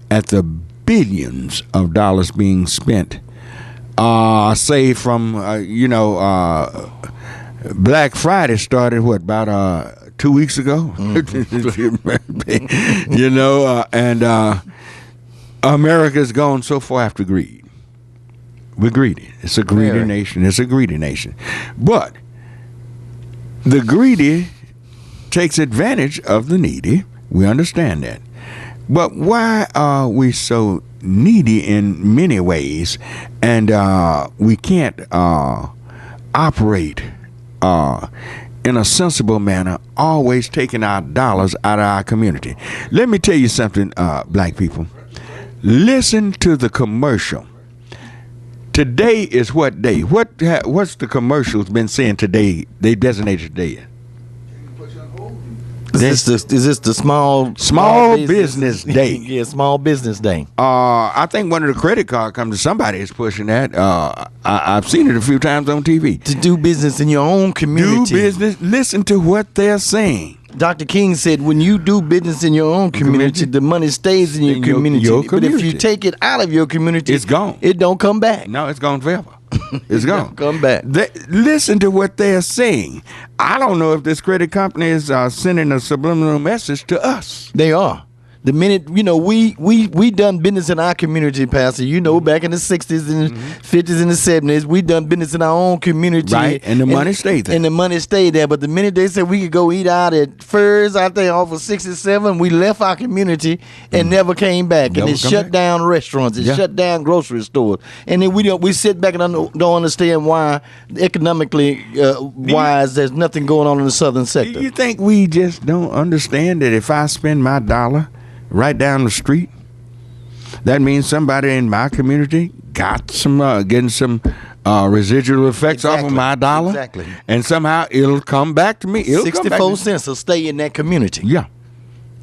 at the billions of dollars being spent, say from Black Friday started about 2 weeks ago. And America's gone so far after greed. We're greedy. It's a greedy nation. It's a greedy nation. But the greedy takes advantage of the needy. We understand that. But why are we so needy in many ways, and we can't operate in a sensible manner, always taking our dollars out of our community? Let me tell you something, black people. Listen to the commercial. Today is what day? What's the commercials been saying today? They designated today. Is this the small business day? Yeah, small business day. I think one of the credit card companies, somebody is pushing that. I've seen it a few times on TV. To do business in your own community. Do business. Listen to what they're saying. Dr. King said, when you do business in your own community, the money stays in your community. But if you take it out of your community, it's gone. It don't come back. No, it's gone forever. It's gone. Come back. Listen to what they're saying. I don't know if this credit company is sending a subliminal message to us. They are. The minute, we done business in our community, Pastor. Back in the 60s and 50s and the 70s, we done business in our own community. Right, and the money stayed there. And the money stayed there. But the minute they said we could go eat out at Furs out there off of 67, we left our community and never came back. And it shut down restaurants. It shut down grocery stores. And then we sit back and don't understand why, economically wise, there's nothing going on in the southern sector. Do you think we just don't understand that if I spend my dollar right down the street, that means somebody in my community got some getting some residual effects off of my dollar, and somehow it'll come back to me. 64 cents will stay in that community. Yeah,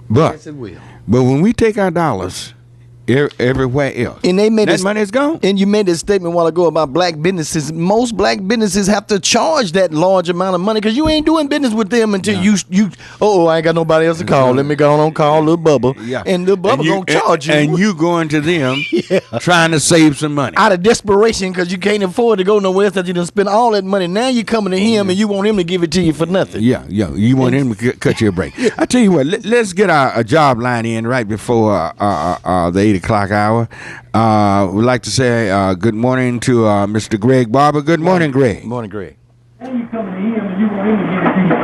but yes, it will. But when we take our dollars everywhere else, and they made that money is gone. And you made a statement a while ago about black businesses. Most black businesses have to charge that large amount of money because you ain't doing business with them until I ain't got nobody else to call. Let me go on call Lil Bubba. Yeah. And Lil Bubba gonna charge you. And you going to them trying to save some money. Out of desperation because you can't afford to go nowhere else that you done spend all that money. Now you coming to him and you want him to give it to you for nothing. Yeah. You want him to cut you a break. I tell you what, let's get a job line in right before the 8 o'clock hour. We'd like to say good morning to Mr. Greg Barber. Good morning, Greg. Good morning, Greg. Now you coming to him and you want him to give it to you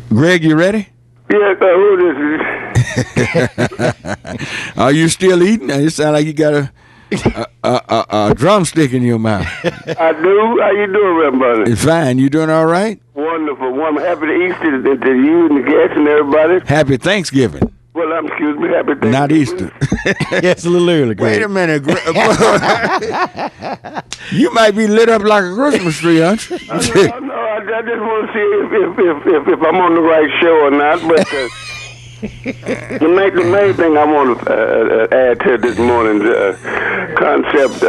Greg, you ready? Yeah, who this is? Are you still eating? It sounds like you got a drumstick in your mouth. I do. How you doing, Reverend Barnett? It's fine. You doing all right? Wonderful. Well, I'm happy to Easter to you and the guests and everybody. Happy Thanksgiving. Well, excuse me, happy Thanksgiving. Not Easter. It's a little early, Greg. Wait a minute. You might be lit up like a Christmas tree, aren't you? No, I just want to see if I'm on the right show or not. But the main thing I want to add to this morning's concept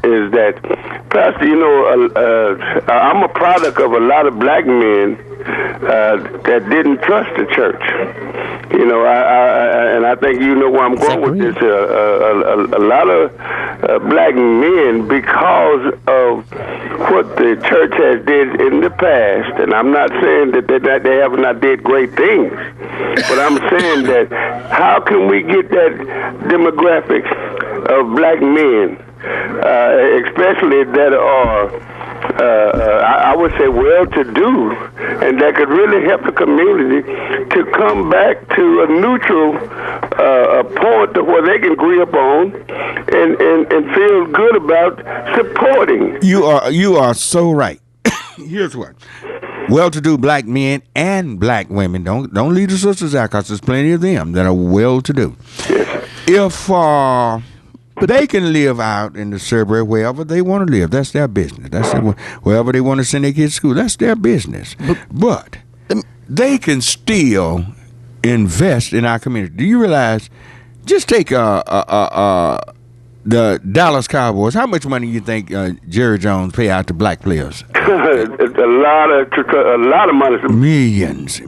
is that, Pastor, you know, I'm a product of a lot of black men that didn't trust the church. You know, and I think you know where I'm going with this. A lot of black men, because of what the church has did in the past, and I'm not saying that they have not did great things, but I'm saying that how can we get that demographic of black men, especially that are I would say well-to-do, and that could really help the community to come back to a neutral point to where they can agree upon and feel good about supporting. You are so right. Here's what. Well-to-do black men and black women, don't leave the sisters out, because there's plenty of them that are well-to-do. Yes. If they can live out in the suburb wherever they want to live. That's their business. Wherever they want to send their kids to school. That's their business. But they can still invest in our community. Do you realize? Just take the Dallas Cowboys. How much money you think Jerry Jones pay out to black players? a lot of money. Millions.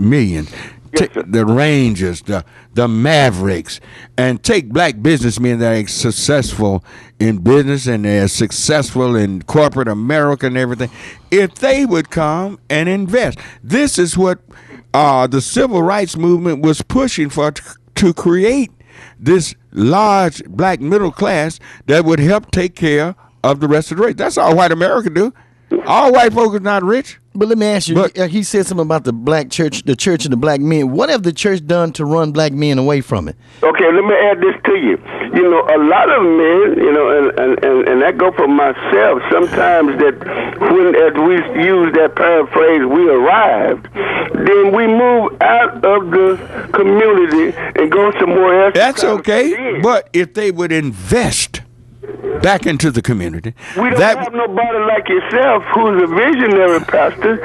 Take the Rangers, the Mavericks, and take black businessmen that are successful in business and they're successful in corporate America and everything. If they would come and invest, this is what the civil rights movement was pushing for, to create this large black middle class that would help take care of the rest of the race. That's all white America do. All white folks are not rich. But let me ask you, he said something about the black church, the church and the black men. What have the church done to run black men away from it? Okay, let me add this to you. You know, a lot of men, you know, and that go for myself, sometimes that when, as we use that paraphrase, we arrived, then we move out of the community and go somewhere else. That's okay, but if they would invest back into the community. We don't have nobody like yourself who's a visionary pastor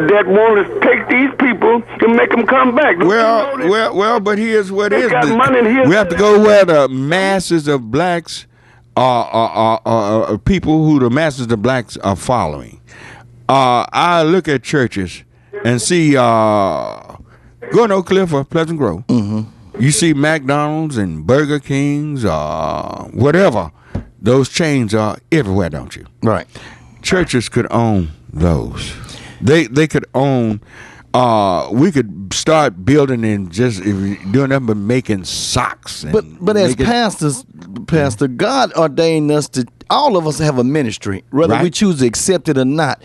that wants to take these people and make them come back. Well, but here's what is. We have to go where the masses of blacks are people who the masses of blacks are following. I look at churches and see go in Oak Cliff or Pleasant Grove. Mm-hmm. You see McDonald's and Burger Kings, whatever. Those chains are everywhere, don't you? Right. Churches could own those. They could own. We could start building and just doing nothing but making socks. But as pastors, Pastor, God ordained us to. All of us have a ministry, whether we choose to accept it or not.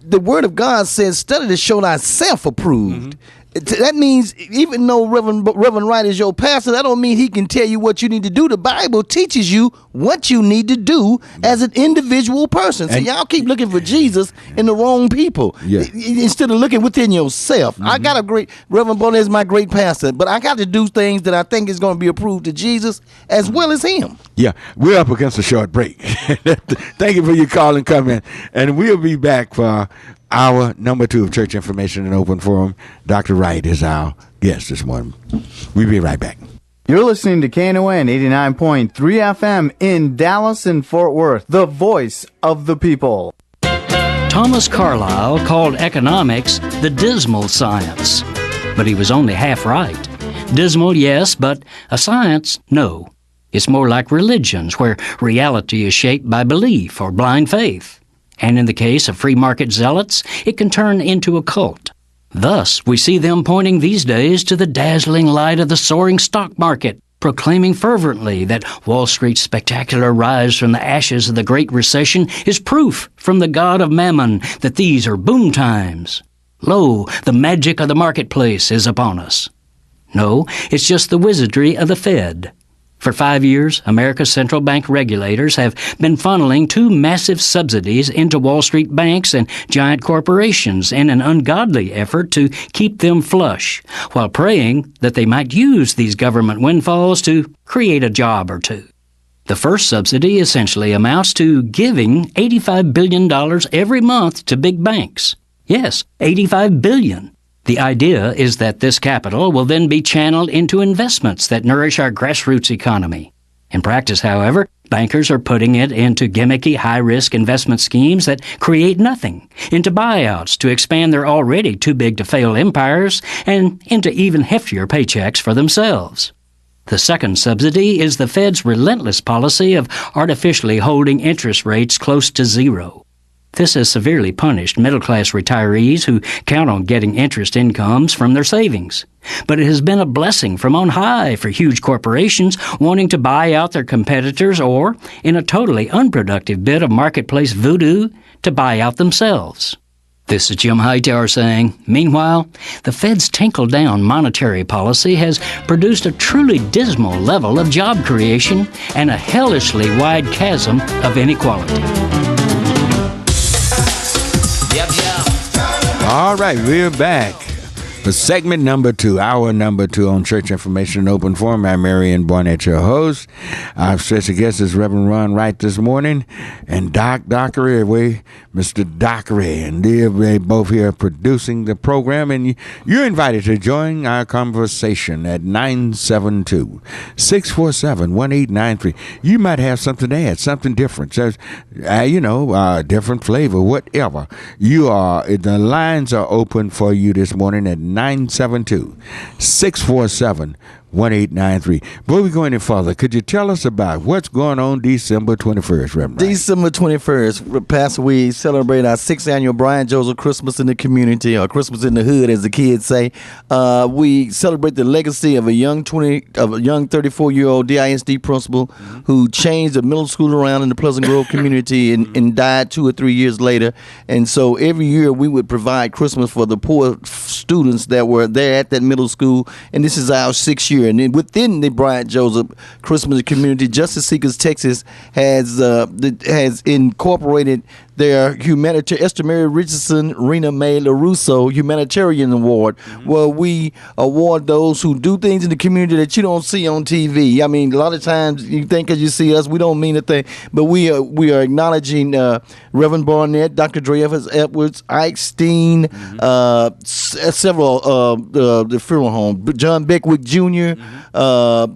The Word of God says, "Study to show thyself approved." Mm-hmm. That means even though Reverend Wright is your pastor, that don't mean he can tell you what you need to do. The Bible teaches you what you need to do as an individual person. So y'all keep looking for Jesus in the wrong people instead of looking within yourself. Mm-hmm. I got a great Reverend Barnett is my great pastor, but I got to do things that I think is going to be approved to Jesus as well as him. Yeah, we're up against a short break. Thank you for your call and comment, and we'll be back for our number 2 of Church Information and Open Forum. Dr. Wright is our guest this morning. We'll be right back. You're listening to Knon 89.3 FM in Dallas and Fort Worth, the voice of the people. Thomas Carlyle called economics the dismal science, but he was only half right. Dismal, yes, but a science, no. It's more like religions, where reality is shaped by belief or blind faith. And in the case of free market zealots, it can turn into a cult. Thus, we see them pointing these days to the dazzling light of the soaring stock market, proclaiming fervently that Wall Street's spectacular rise from the ashes of the Great Recession is proof from the god of Mammon that these are boom times. Lo, the magic of the marketplace is upon us. No, it's just the wizardry of the Fed. For 5 years, America's central bank regulators have been funneling 2 massive subsidies into Wall Street banks and giant corporations in an ungodly effort to keep them flush, while praying that they might use these government windfalls to create a job or two. The first subsidy essentially amounts to giving $85 billion every month to big banks. Yes, $85 billion. The idea is that this capital will then be channeled into investments that nourish our grassroots economy. In practice, however, bankers are putting it into gimmicky, high-risk investment schemes that create nothing, into buyouts to expand their already too-big-to-fail empires, and into even heftier paychecks for themselves. The second subsidy is the Fed's relentless policy of artificially holding interest rates close to zero. This has severely punished middle-class retirees who count on getting interest incomes from their savings. But it has been a blessing from on high for huge corporations wanting to buy out their competitors or, in a totally unproductive bit of marketplace voodoo, to buy out themselves. This is Jim Hightower saying, meanwhile, the Fed's tinkle-down monetary policy has produced a truly dismal level of job creation and a hellishly wide chasm of inequality. All right, we're back for segment number 2, hour number 2 on Church Information and Open Forum. I'm Marion Barnett, your host. Our special guest is Reverend Ron Wright this morning, and Dockery, Mr. Dockery, and they're both here producing the program, and you're invited to join our conversation at 972-647-1893. You might have something to add, something different, just, different flavor, whatever. The lines are open for you this morning at 972-647-1893. Before we go any further, could you tell us about what's going on December 21st, Reverend? December 21st, Pastor, we celebrate our 6th annual Brian Joseph Christmas in the community, or Christmas in the hood, as the kids say. We celebrate the legacy of a young 34-year-old DISD principal who changed the middle school around in the Pleasant Grove community and died 2 or 3 years later. And so every year we would provide Christmas for the poor students that were there at that middle school, and this is our 6th year. And then within the Brian Joseph Christmas community, Justice Seekers Texas has incorporated their humanitarian, Esther Mary Richardson, Rena Mae LaRusso Humanitarian Award, where we award those who do things in the community that you don't see on TV. I mean, a lot of times you think as you see us, we don't mean a thing, but we are acknowledging Reverend Barnett, Dr. Dre Edwards, Ike Steen, several the funeral home, John Beckwick Jr.,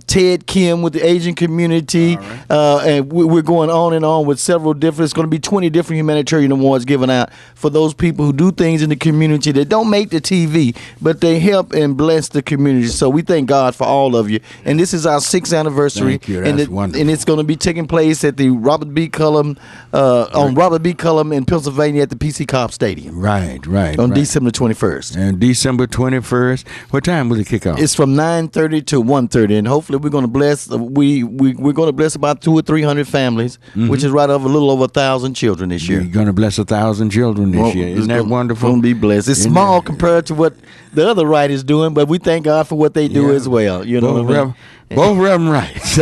Ted Kim with the Asian community, and we're going on and on with several different. It's going to be 20 different humanitarian awards given out for those people who do things in the community that don't make the TV, but they help and bless the community. So we thank God for all of you. And this is our 6th anniversary. Thank you. That's wonderful. And it's going to be taking place at the Robert B. Cullum on Robert B. Cullum in Pennsylvania at the PC Cobb Stadium. Right. On December 21st. And December 21st. What time will it kick off? It's from 9:30 to 1:30, and hopefully we're going to bless. We're going to bless about 200 or 300 families, which is right over a little over 1,000 children this year. You're going to bless 1,000 children this year. Isn't that wonderful? Going to be blessed. It's small compared to what the other Wright is doing, but we thank God for what they do as well. You know what I mean? Both Reverend Wrights.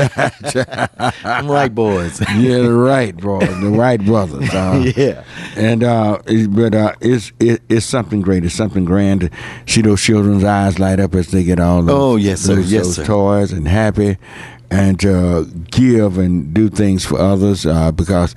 I'm Wright boys. Yeah, the Wright boys, the Wright brothers. Yeah. And it's something great. It's something grand to see those children's eyes light up as they get all those toys and happy, and to give and do things for others because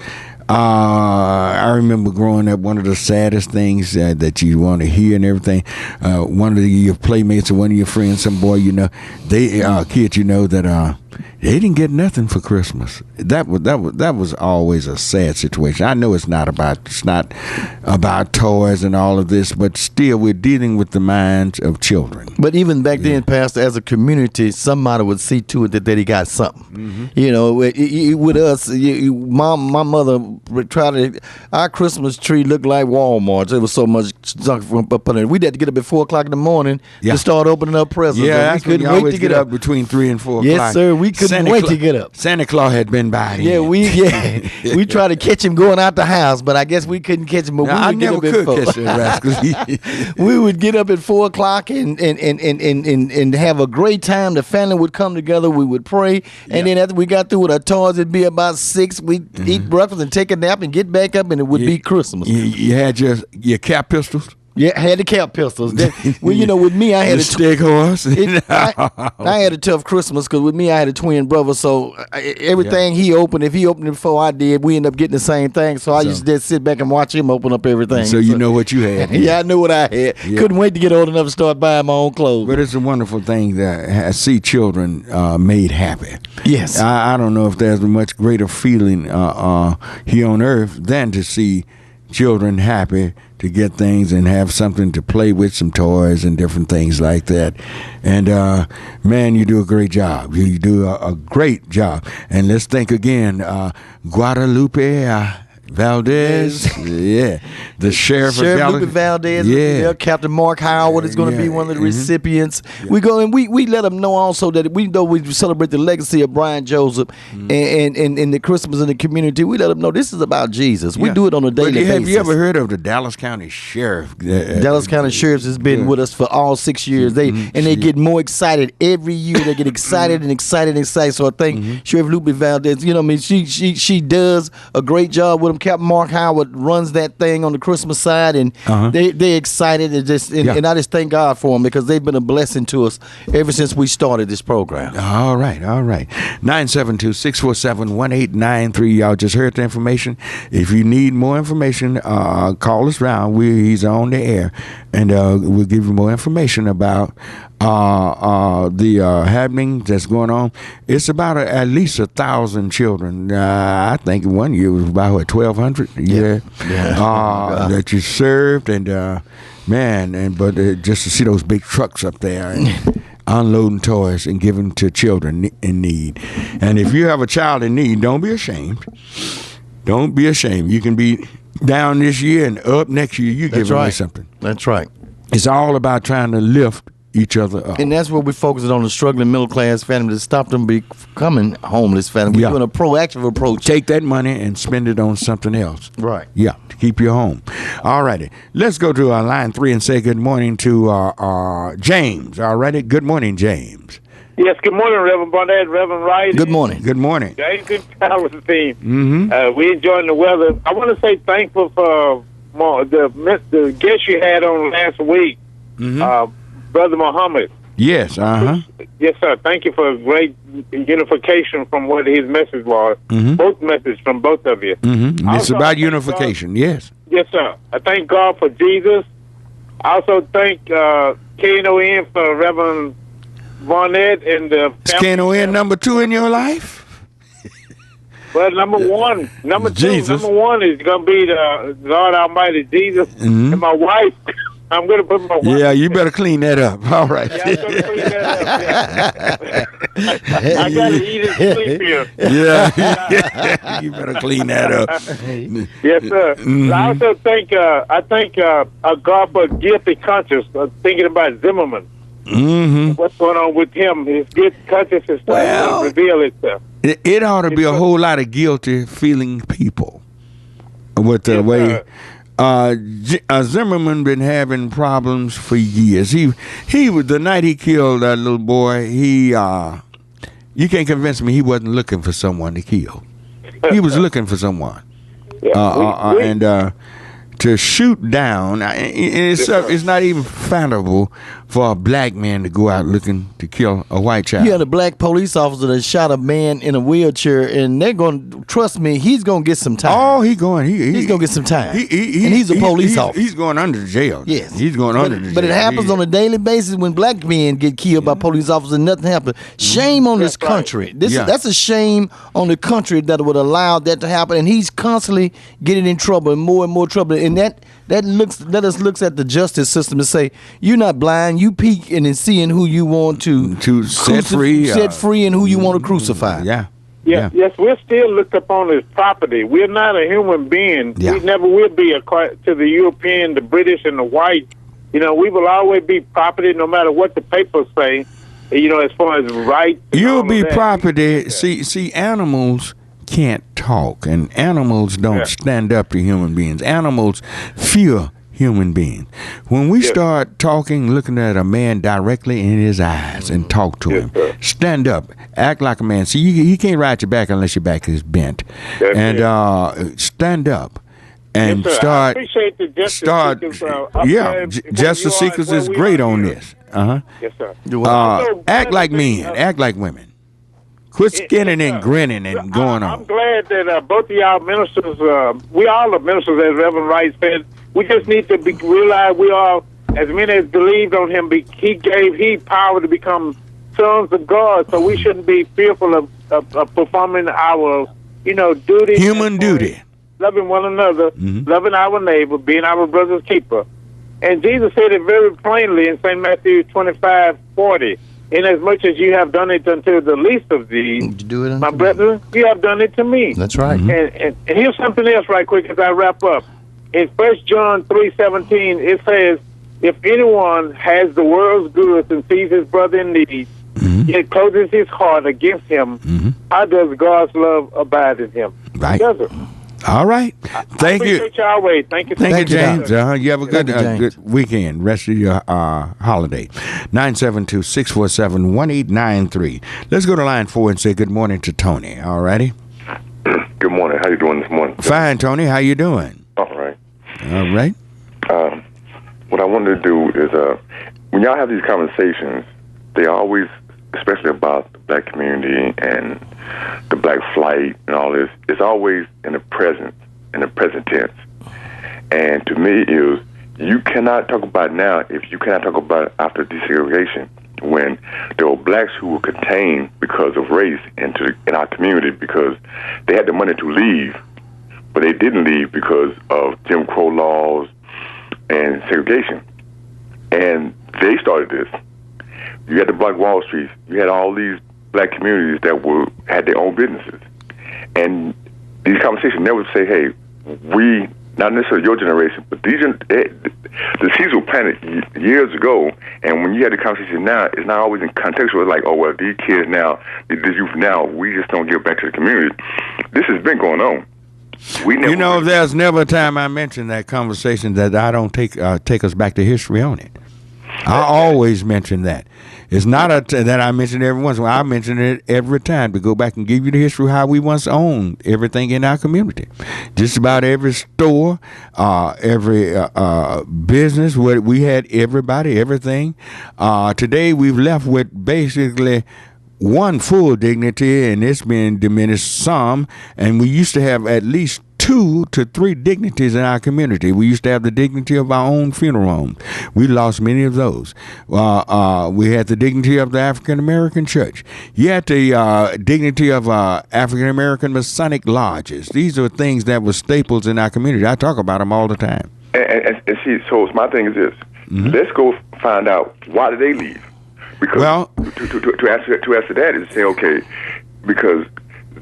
I remember growing up, one of the saddest things that you want to hear and everything, one of your playmates or one of your friends, some boy, kids, that they didn't get nothing for Christmas. That was always a sad situation. I know it's not about toys and all of this, but still we're dealing with the minds of children. But even back then, Pastor, as a community, somebody would see to it that he got something. Mm-hmm. You know, with us, my mother would try to. Our Christmas tree looked like Walmart. There was so much junk up on it. We'd have to get up at 4 o'clock in the morning to start opening up presents. Yeah, we couldn't wait to get up between 3 and 4 o'clock. Yes, sir. We couldn't wait to get up. Santa Claus had been by then. Yeah, we tried to catch him going out the house, but I guess we couldn't catch him. But we would never get up could at 4. catch that rascal. We would get up at 4 o'clock and have a great time. The family would come together. We would pray, and then after we got through with our toys, it'd be about 6. We'd eat breakfast and take a nap and get back up, and it would be Christmas. You had your cap pistols. Yeah, I had the cap pistols. Well, you know, with me, I had a stick horse. I had a tough Christmas because with me, I had a twin brother. So everything he opened, if he opened it before I did, we ended up getting the same thing. So I used to just sit back and watch him open up everything. So you know what you had. Yeah, I knew what I had. Yeah. Couldn't wait to get old enough to start buying my own clothes. But it's a wonderful thing to see children made happy. Yes. I don't know if there's a much greater feeling here on earth than to see children happy to get things and have something to play with, some toys and different things like that. And man, you do a great job. You do a great job. And let's think again, Guadalupe Valdez, the sheriff of Valdez, Captain Mark Howard is going to be one of the recipients. We go and we let them know also that we celebrate the legacy of Brian Joseph and the Christmas in the community. We let them know this is about Jesus. We do it on a daily basis. Have you ever heard of the Dallas County Sheriff? Dallas County Sheriff has been with us for all 6 years. They get more excited every year. They get excited and excited and excited. So I think Sheriff Lupe Valdez, you know, I mean, she does a great job with them. Captain Mark Howard runs that thing on the Christmas side, and they're excited and I just thank God for them because they've been a blessing to us ever since we started this program. All right. 972-647-1893. Y'all just heard the information. If you need more information, call us round. He's on the air, and we'll give you more information about the happening that's going on. It's about at least 1,000 children. I think one year was about 1,200 a year that you served, and just to see those big trucks up there and unloading toys and giving to children in need. And if you have a child in need, don't be ashamed. Don't be ashamed. You can be down this year and up next year. You give away something. That's right. It's all about trying to lift each other up. And that's what we're focusing on, the struggling middle class family, to stop them becoming homeless family. We're doing a proactive approach. Take that money and spend it on something else. Right. Yeah, to keep you home. All righty. Let's go to line 3 and say good morning to James. All righty. Good morning, James. Yes, good morning, Reverend Barnett, Reverend Wright. Good morning. Good morning. James and Tyler's team. We enjoying the weather. I want to say thankful for the guest you had on last week. Brother Muhammad. Yes, Yes, sir. Thank you for a great unification from what his message was. Both messages from both of you. It's about unification, yes. Yes, sir. I thank God for Jesus. I also thank KNON for Reverend Barnett and the family. Is KNON number 2 in your life? Well, number one is going to be the Lord Almighty Jesus and my wife. I'm going to put my wife. Yeah, you better clean that up. All right. Yeah, I'm going to clean that up. Yeah. I got to eat and sleep here. Yeah. You better clean that up. Yes, sir. I also thank God for a guilty conscience. Thinking about Zimmerman. What's going on with him? His guilty conscience is starting to reveal itself. It ought to be a whole lot of guilty feeling people with the way. Zimmerman been having problems for years. He was the night he killed that little boy. You can't convince me he wasn't looking for someone to kill. He was looking for someone, and to shoot down, it's not even justifiable for a black man to go out looking to kill a white child. You had a black police officer that shot a man in a wheelchair, and they're going to, trust me, he's going to get some time. Oh, he's going to get some time. And he's a police officer. He's going under jail. Yes. He's going under the jail. But it happens on a daily basis when black men get killed by police officers and nothing happens. Shame on this country. That's a shame on the country that would allow that to happen, and he's constantly getting in trouble and more trouble. And let us look at the justice system and say, you're not blind. You peek and seeing who you want to set free and who you want to crucify. Yes, we're still looked upon as property. We're not a human being. Yeah. We never will be to the European, the British, and the white. We will always be property no matter what the papers say, as far as rights. You'll be property. See, animals can't talk, and animals don't stand up to human beings. Animals fear human beings. When we start talking, looking at a man directly in his eyes and talk to him, stand up, act like a man. See, he can't ride your back unless your back is bent. Stand up and start. I appreciate the justice seekers, Justice Seekers is great on this. Yes, sir. Act like men, act like women. Quit skinning and grinning and going on. I'm glad that both of y'all ministers, we all are ministers, as Reverend Wright said. We just need to realize we are, as many as believed on him, he gave power to become sons of God, so we shouldn't be fearful of performing our, duty. Human duty. Loving one another, loving our neighbor, being our brother's keeper. And Jesus said it very plainly in St. Matthew 25:40. Inasmuch as you have done it unto the least of these, my brethren, you have done it to me. That's right. And here's something else right quick as I wrap up. In 1 John 3:17, it says, if anyone has the world's goods and sees his brother in need, yet closes his heart against him, how does God's love abide in him? Right. He doesn't. All right. Thank you. Appreciate y'all. Thank you, James. You have a good weekend. Rest of your holiday. 972-647-1893. Let's go to line 4 and say good morning to Tony. All righty. Good morning. How you doing this morning? Fine, Tony. How you doing? All right. All right. What I wanted to do is, when y'all have these conversations, they always, especially about the black community and the black flight and all this, it's always in the present tense. And to me, you cannot talk about now if you cannot talk about after desegregation, when there were blacks who were contained because of race in our community because they had the money to leave, but they didn't leave because of Jim Crow laws and segregation. And they started this. You had the Black Wall Street. You had all these black communities that had their own businesses. And these conversations never say, hey, we, not necessarily your generation, but the seeds were planted years ago. And when you had the conversation now, it's not always in context where it's like, oh, well, these kids now, these youth now, we just don't give back to the community. This has been going on. There's never a time I mention that conversation that I don't take us back to history on it. I always mention that. It's not that I mention it every once in a while. I mention it every time to go back and give you the history of how we once owned everything in our community. Just about every store, every business, where we had everybody, everything. Today we've left with basically one full dignity, and it's been diminished some. And we used to have at least 2 to 3 dignities in our community. We used to have the dignity of our own funeral home. We lost many of those. We had the dignity of the African American church. You had the dignity of African American Masonic lodges. These are things that were staples in our community. I talk about them all the time. And see, so my thing is this: let's go find out why did they leave. Because to answer that is say, okay, because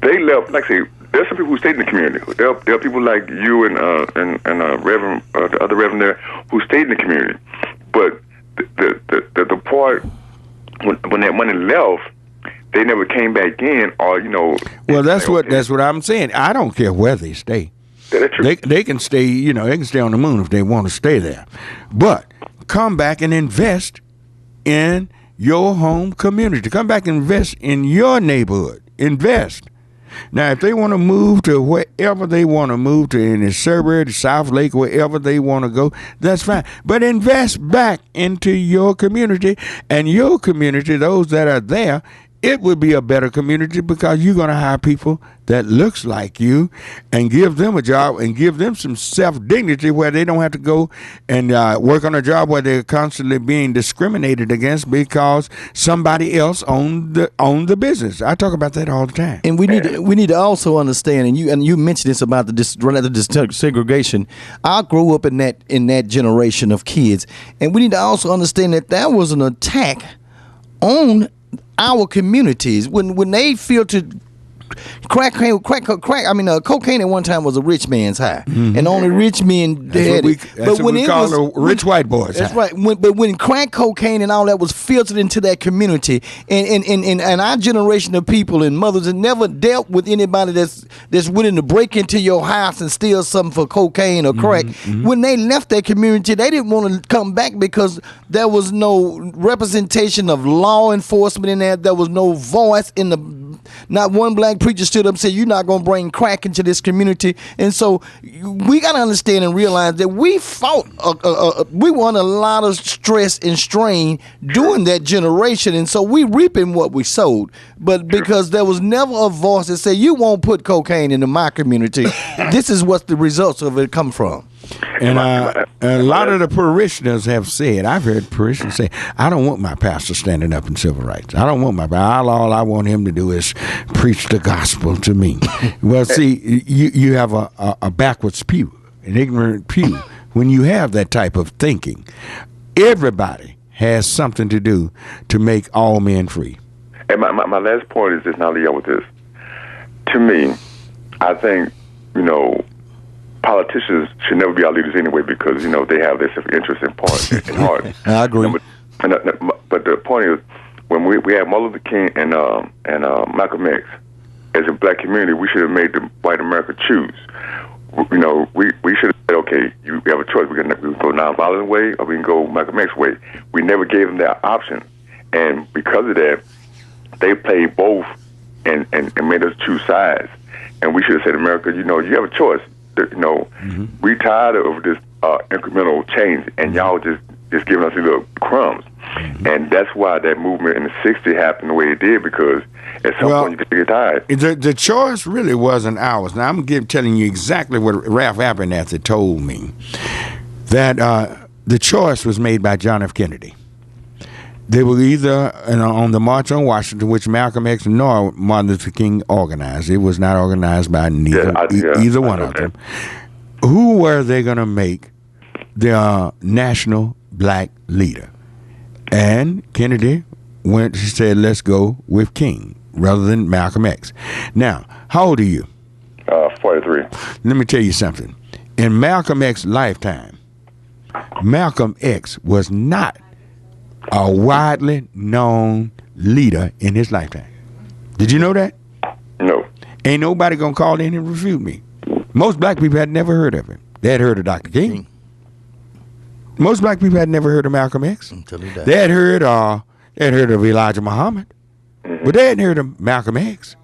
they left. Like I say, there's some people who stayed in the community. There are people like you and Reverend, the other Reverend there, who stayed in the community. But the part when that money left, they never came back in, or Well, that's what I'm saying. I don't care where they stay. That's true. They can stay. They can stay on the moon if they want to stay there. But come back and invest in your home community. Come back and invest in your neighborhood. Invest. Now, if they want to move to wherever they want to move to, in the suburbs, South Lake, wherever they want to go, that's fine. But invest back into your community, and your community, those that are there, it would be a better community because you're going to hire people that looks like you and give them a job and give them some self-dignity where they don't have to go and work on a job where they're constantly being discriminated against because somebody else owned the business. I talk about that all the time. And we need to also understand, and you mentioned this about the segregation. I grew up in that generation of kids, and we need to also understand that was an attack on our communities when they filtered cocaine at one time was a rich man's high, and only rich men had it. That's what we call the rich white boys. That's right. But when crack cocaine and all that was filtered into that community, and our generation of people and mothers had never dealt with anybody that's willing to break into your house and steal something for cocaine or crack. When they left that community, they didn't want to come back because there was no representation of law enforcement in there. There was no voice in the. Not one black preacher stood up and said, "You're not going to bring crack into this community." And so we got to understand and realize that we fought, we won a lot of stress and strain during that generation. And so we reaping what we sowed. But because there was never a voice that said, "You won't put cocaine into my community," this is what the results of it come from. And a lot of the parishioners have said, I've heard parishioners say, "I don't want my pastor standing up in civil rights. I don't want my pastor. All I want him to do is preach the gospel to me." Well, see, you have a backwards pew, an ignorant pew. When you have that type of thinking, everybody has something to do to make all men free. And my last point is this, and I'll leave you with this. To me, I think, politicians should never be our leaders anyway because, they have their self-interest in heart. I agree. But the point is, when we had Martin Luther King and Malcolm X, as a black community, we should have made the white America choose. We should have said, okay, we have a choice. We can go nonviolent way or we can go Malcolm X way. We never gave them that option. And because of that, they played both and made us choose sides. And we should have said, America, you have a choice. We tired of this incremental change, and y'all just giving us these little crumbs. And that's why that movement in the 60s happened the way it did, because at some point you get tired. The choice really wasn't ours. Now, I'm telling you exactly what Ralph Abernathy told me, that the choice was made by John F. Kennedy. They were either on the March on Washington, which Malcolm X nor Martin Luther King organized. It was not organized by either one of them. Who were they going to make the national black leader? And Kennedy he said, let's go with King rather than Malcolm X. Now, how old are you? 43. Let me tell you something. In Malcolm X's lifetime, Malcolm X was not a widely known leader in his lifetime. Did you know that? No. Ain't nobody gonna call in and refute me. Most black people had never heard of him. They had heard of Dr. King. Most black people had never heard of Malcolm X. Until he died. They had heard of Elijah Muhammad, but they hadn't heard of Malcolm X.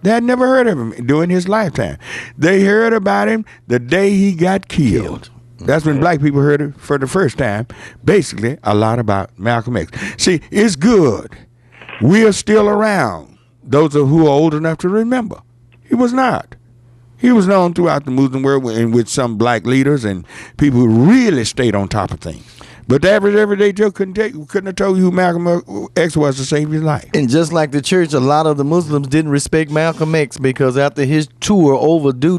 They had never heard of him during his lifetime. They heard about him the day he got killed. That's when black people heard it for the first time, basically a lot about Malcolm X. See, it's good. We are still around, those who are old enough to remember. He was not. He was known throughout the Muslim world and with some black leaders and people who really stayed on top of things. But the average everyday Joe couldn't have told you who Malcolm X was to save his life. And just like the church, a lot of the Muslims didn't respect Malcolm X because after his tour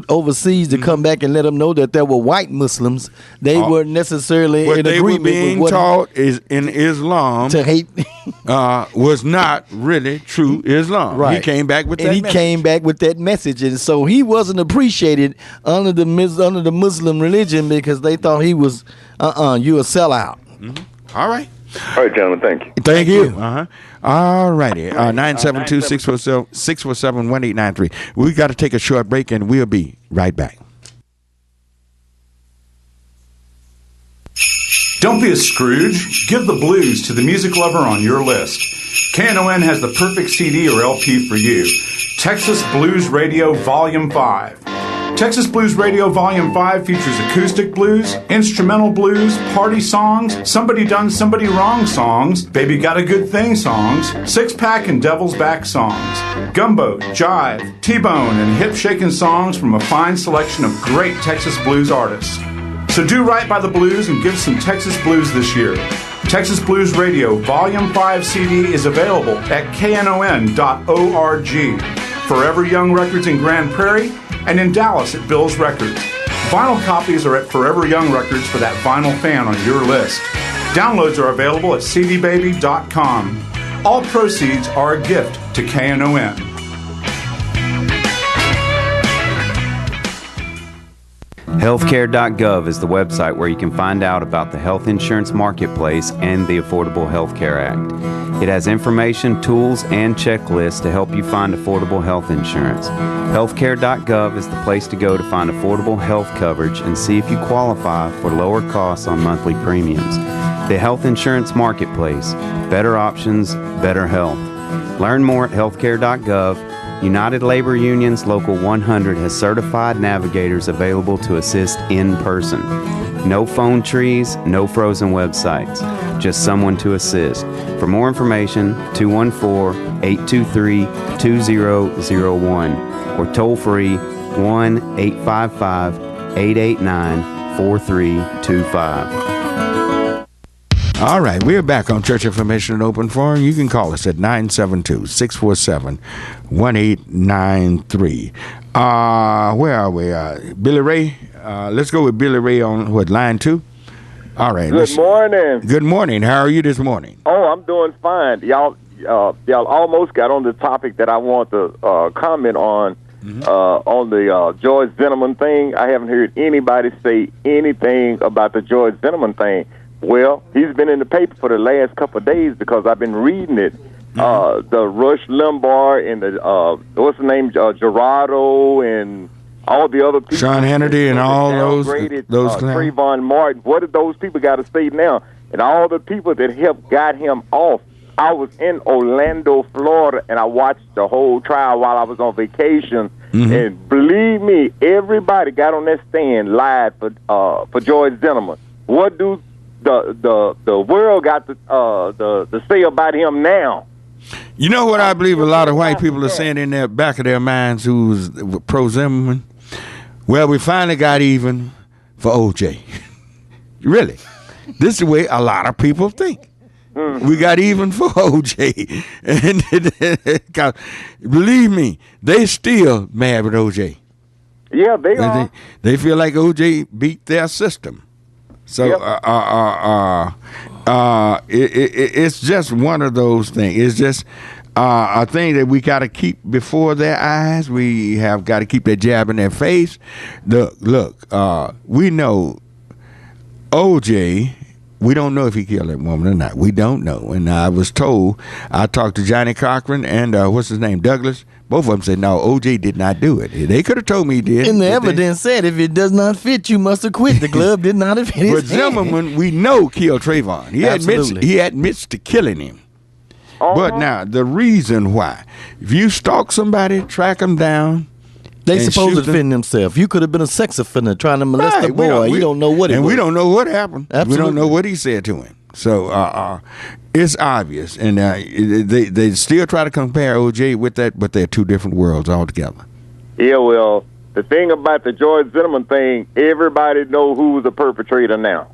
overseas to come back and let them know that there were white Muslims, they weren't necessarily in agreement with what taught is in Islam to hate was not really true Islam. Right. He came back with that message. And so he wasn't appreciated under the Muslim religion because they thought he was you a sellout. Mm-hmm. All right. All right, gentlemen. Thank you. Thank you. All righty. 972-647-1893. We got to take a short break, and we'll be right back. Don't be a Scrooge. Give the blues to the music lover on your list. Knon has the perfect CD or LP for you. Texas Blues Radio Volume 5. Texas Blues Radio Volume 5 features acoustic blues, instrumental blues, party songs, somebody done somebody wrong songs, baby got a good thing songs, six-pack and devil's back songs, gumbo, jive, T-bone, and hip-shaking songs from a fine selection of great Texas blues artists. So do right by the blues and give some Texas blues this year. Texas Blues Radio Volume 5 CD is available at knon.org. Forever Young Records in Grand Prairie, and in Dallas at Bill's Records. Vinyl copies are at Forever Young Records for that vinyl fan on your list. Downloads are available at cdbaby.com. All proceeds are a gift to KNON. Healthcare.gov is the website where you can find out about the health insurance marketplace and the Affordable Health Care Act. It has information, tools, and checklists to help you find affordable health insurance. Healthcare.gov is the place to go to find affordable health coverage and see if you qualify for lower costs on monthly premiums. The health insurance marketplace. Better options, better health. Learn more at healthcare.gov. United Labor Union's Local 100 has certified navigators available to assist in person. No phone trees, no frozen websites, just someone to assist. For more information, 214-823-2001 or toll free 1-855-889-4325. All right, we're back on Church Information and Open Forum. You can call us at 972-647-1893. Where are we? Billy Ray? Let's go with Billy Ray on, line 2? All right. Good morning. Good morning. How are you this morning? Oh, I'm doing fine. Y'all almost got on the topic that I want to comment on the George Zimmerman thing. I haven't heard anybody say anything about the George Zimmerman thing. Well, he's been in the paper for the last couple of days because I've been reading it. The Rush Limbaugh and the what's the name, Gerardo and all the other people, Sean Hannity and all those Trayvon Martin. What did those people got to say now? And all the people that helped got him off. I was in Orlando, Florida, and I watched the whole trial while I was on vacation. And believe me, everybody got on that stand live for George Zimmerman. What do the world got to say about him now? You know what I believe a lot of white people are saying in their back of their minds who's pro-Zimmerman? Well, we finally got even for O.J. Really. This is the way a lot of people think. We got even for O.J. And believe me, they still mad with O.J. Yeah, they are. They feel like O.J. beat their system. So it's just one of those things. It's just a thing that we got to keep before their eyes. We have got to keep that jab in their face. Look, we know O.J., we don't know if he killed that woman or not. We don't know. And I was told, I talked to Johnny Cochran and what's his name, Douglas. Both of them said, no, O.J. did not do it. They could have told me he did. And the evidence said, if it does not fit, you must have quit. The glove did not fit his But Zimmerman, we know, killed Trayvon. He admits to killing him. But now, the reason why, if you stalk somebody, track them down, they supposed to defend themselves. You could have been a sex offender trying to molest a boy. You don't know what it was. And we don't know what happened. Absolutely. We don't know what he said to him. So it's obvious. And they still try to compare O.J. with that, but they're two different worlds altogether. Yeah, well, the thing about the George Zimmerman thing, everybody know who's the perpetrator now.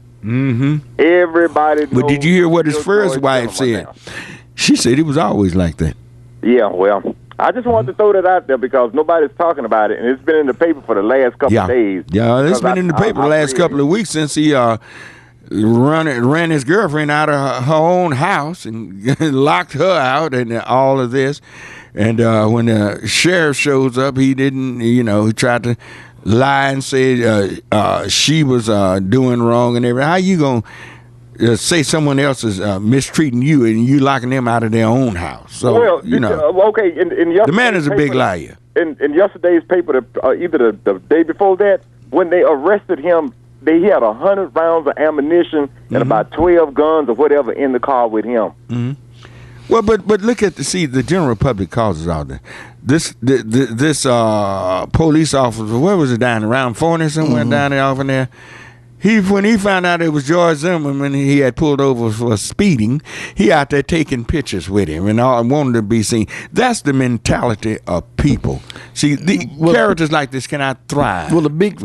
Everybody knows. But did you hear what his first wife said? She said he was always like that. Yeah, well, I just wanted to throw that out there because nobody's talking about it, and it's been in the paper for the last couple of days. Yeah, it's been in the paper the last couple of weeks since he ran his girlfriend out of her own house and locked her out and all of this. And when the sheriff shows up, he didn't, he tried to lie and say she was doing wrong and everything. How you going to say someone else is mistreating you and you locking them out of their own house? So, okay. The man is a big liar. In yesterday's paper, either the day before that, when they arrested him, he had 100 rounds of ammunition and about 12 guns or whatever in the car with him. Well, but look at the general public causes out there. This police officer, where was it down around 40 somewhere down there off in there? When he found out it was George Zimmerman, he had pulled over for speeding. He out there taking pictures with him and all, wanted to be seen. That's the mentality of people. See, characters like this cannot thrive. Well, the big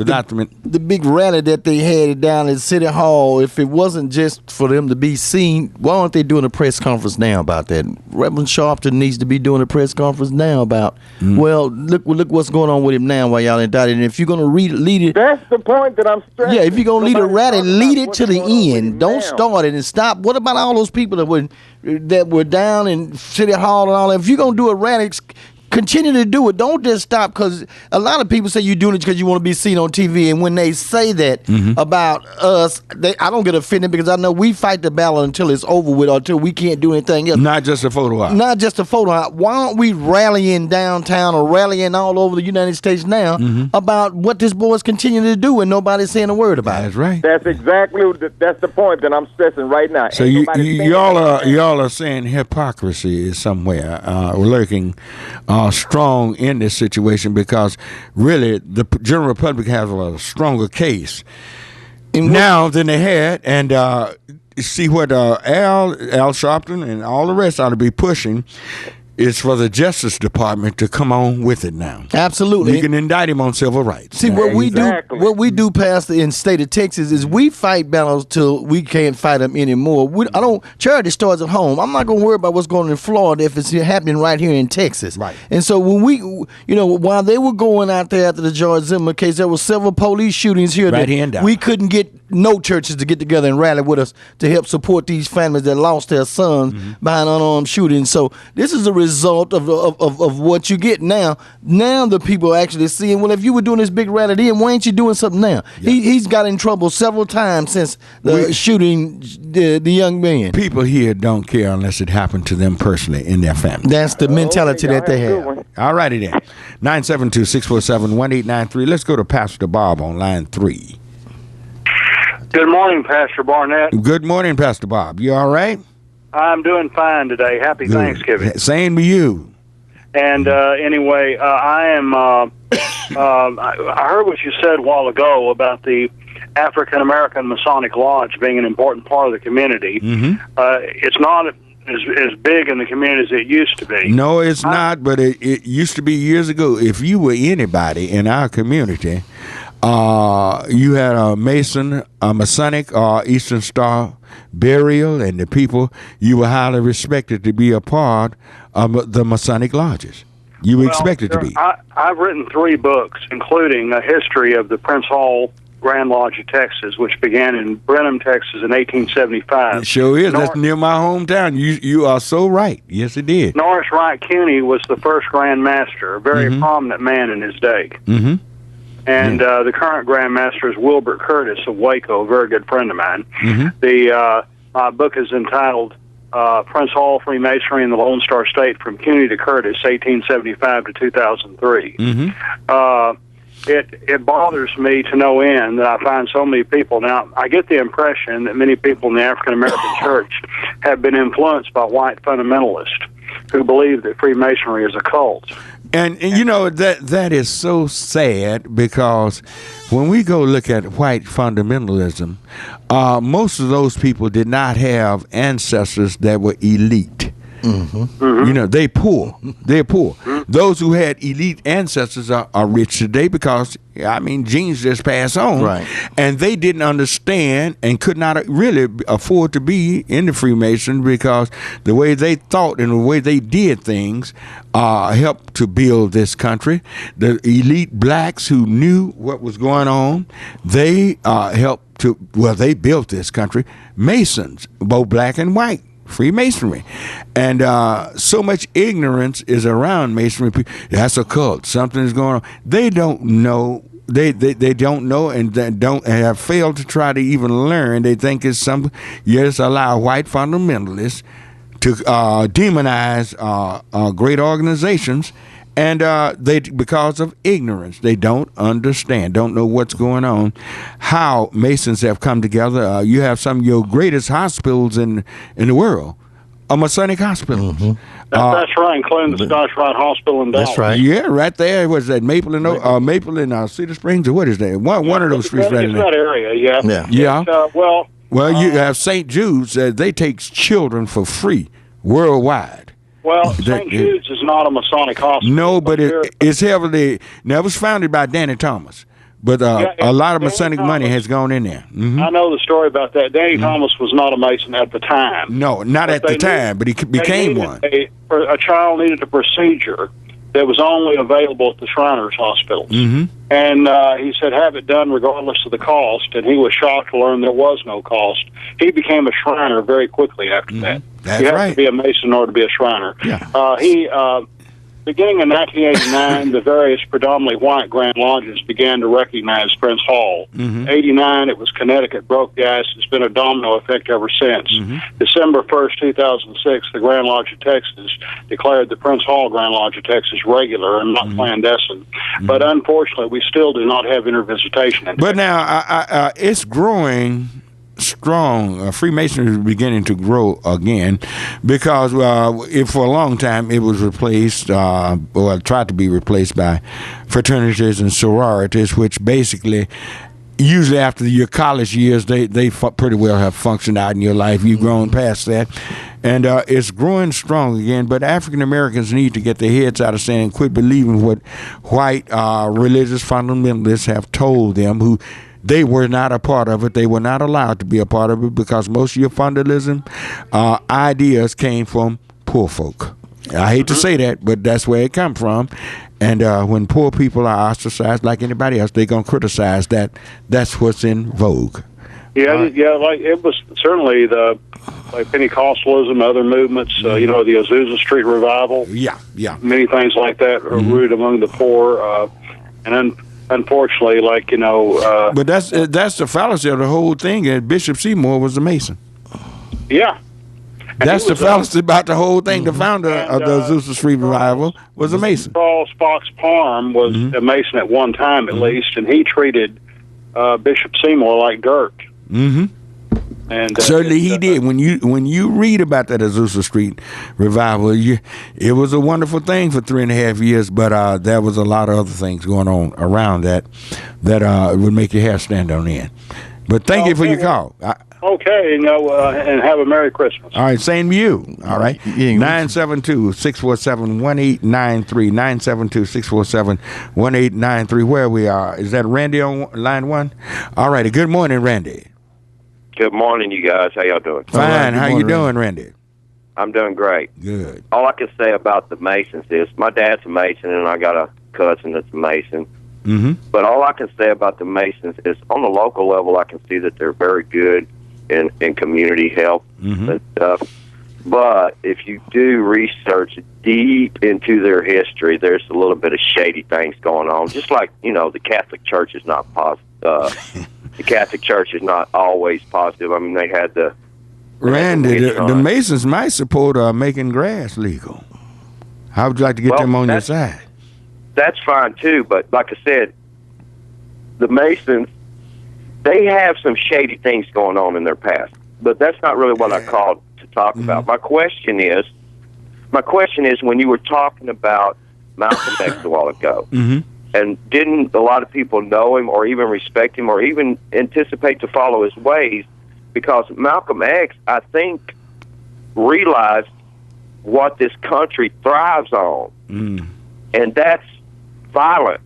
rally that they had down at City Hall, if it wasn't just for them to be seen, why aren't they doing a press conference now about that? Reverend Sharpton needs to be doing a press conference now about. Well, look what's going on with him now while y'all indicted. And if you're gonna lead it, that's the point that I'm stressing. Yeah, if you're gonna lead a rally, lead it to the end. Don't start it and stop. What about all those people that were down in City Hall and all that? If you're gonna do a rally, continue to do it. Don't just stop, because a lot of people say you're doing it because you want to be seen on TV. And when they say that about us, I don't get offended, because I know we fight the battle until it's over with, or until we can't do anything else. Not just a photo op. Not just a photo op. Why aren't we rallying downtown or rallying all over the United States now about what this boy is continuing to do, and nobody's saying a word about it? That's right. That's exactly that's the point that I'm stressing right now. So y'all are saying hypocrisy is somewhere lurking strong in this situation, because really the general public has a stronger case now than they had, and see what Al Sharpton and all the rest ought to be pushing is for the Justice Department to come on with it now. Absolutely. You can indict him on civil rights. See, what we do past in the state of Texas is we fight battles till we can't fight them anymore. Charity starts at home. I'm not going to worry about what's going on in Florida if it's happening right here in Texas. Right. And so when while they were going out there after the George Zimmerman case, there were several police shootings here right here that we couldn't get no churches to get together and rally with us to help support these families that lost their sons behind unarmed shootings. So this is a result of what you get now. Now the people are actually seeing, well, if you were doing this big rally then, why ain't you doing something now? Yeah. He's got in trouble several times since shooting the young man. People here don't care unless it happened to them personally in their family. That's the mentality that they have. All righty then. 972-647-1893. Let's go to Pastor Bob on line 3. Good morning, Pastor Barnett. Good morning, Pastor Bob. You all right? I'm doing fine today. Happy Thanksgiving. Same to you. And anyway, I am. I heard what you said a while ago about the African American Masonic Lodge being an important part of the community. It's not as big in the community as it used to be. No, it's not. But it used to be years ago. If you were anybody in our community, you had a Mason, a Masonic, or Eastern Star burial, and the people, you were highly respected to be a part of the Masonic lodges. You were expected to be. I've written 3 books, including a history of the Prince Hall Grand Lodge of Texas, which began in Brenham, Texas in 1875. It sure is. That's near my hometown. You are so right. Yes, it did. Norris Wright Cooney was the first Grand Master, a very prominent man in his day. And the current Grand Master is Wilbert Curtis of Waco, a very good friend of mine. My book is entitled Prince Hall, Freemasonry in the Lone Star State from Cooney to Curtis, 1875 to 2003. It bothers me to no end that I find so many people. Now, I get the impression that many people in the African American church have been influenced by white fundamentalists who believe that Freemasonry is a cult. And you know, that is so sad, because when we go look at white fundamentalism, most of those people did not have ancestors that were elite. You know, they're poor. Those who had elite ancestors are rich today, because genes just pass on. Right. And they didn't understand and could not really afford to be in the Freemason, because the way they thought and the way they did things helped to build this country. The elite blacks who knew what was going on, they helped they built this country. Masons, both black and white. Freemasonry. And so much ignorance is around Masonry. That's a cult. Something is going on. They don't know. They don't know, and have failed to try to even learn. They think it's something. Yes, allow white fundamentalists to demonize great organizations, and because of ignorance, they don't understand, don't know what's going on, how Masons have come together. You have some of your greatest hospitals in the world a Masonic hospital. That's right, including the Scotch Rite Hospital in Dallas. That's right. Yeah, right there. Was that Maple and Cedar Springs, or what is that? One of those streets right in that there. area, yeah. Yeah. Well, you have St. Jude's. They take children for free worldwide. Well, St. Jude's is not a Masonic hospital. No, but it's heavily. Now, it was founded by Danny Thomas, but a lot of Masonic money has gone in there. I know the story about that. Danny Thomas was not a Mason at the time. No, not at the time, but he became one. A child needed a procedure that was only available at the Shriners hospitals. And he said, have it done regardless of the cost, and he was shocked to learn there was no cost. He became a Shriner very quickly after that. That's you have right. to be a Mason in order to be a Shriner. Yeah. Beginning in 1989, the various predominantly white Grand Lodges began to recognize Prince Hall. 89, it was Connecticut broke the ice. It's been a domino effect ever since. December 1st, 2006, the Grand Lodge of Texas declared the Prince Hall Grand Lodge of Texas regular and not clandestine. But unfortunately, we still do not have intervisitation. But now, it's growing strong. Freemasonry is beginning to grow again because for a long time it was replaced or tried to be replaced by fraternities and sororities, which basically usually after your college years they pretty well have functioned out in your life. You've grown past that, and it's growing strong again. But African Americans need to get their heads out of sand and quit believing what white religious fundamentalists have told them, who they were not a part of it. They were not allowed to be a part of it because most of your fundamentalism ideas came from poor folk. I hate to say that, but that's where it come from. And when poor people are ostracized like anybody else, they're going to criticize that. That's what's in vogue. Yeah, like it was certainly like Pentecostalism, other movements, the Azusa Street Revival. Yeah. Many things like that are rooted among the poor. Unfortunately, but that's the fallacy of the whole thing. And Bishop Seymour was a Mason. Yeah. That's the fallacy about the whole thing. The founder of the Azusa Street Revival was a Mason. Charles Fox Parham was a Mason at one time, at least, and he treated Bishop Seymour like dirt. And certainly he did. When you read about that Azusa Street Revival, it was a wonderful thing for 3.5 years, but there was a lot of other things going on around that would make your hair stand on end. But thank you for your call. Okay, and have a Merry Christmas. All right, same to you. All right, 972-647-1893, 972-647-1893. Where we are, is that Randy on line one? All righty, good morning, Randy. Good morning, you guys. How y'all doing? Fine. How you doing, Randy? I'm doing great. Good. All I can say about the Masons is my dad's a Mason, and I got a cousin that's a Mason. But all I can say about the Masons is on the local level, I can see that they're very good in community help and stuff. But if you do research deep into their history, there's a little bit of shady things going on. Just like, the Catholic Church is not positive. The Catholic Church is not always positive. I mean, they had the... Randy, the Masons might support making grass legal. How would you like to get them on your side? That's fine, too. But like I said, the Masons, they have some shady things going on in their past. But that's not really what I called to talk about. My question is, when you were talking about Malcolm X a while ago, and didn't a lot of people know him or even respect him or even anticipate to follow his ways? Because Malcolm X, I think, realized what this country thrives on, and that's violence.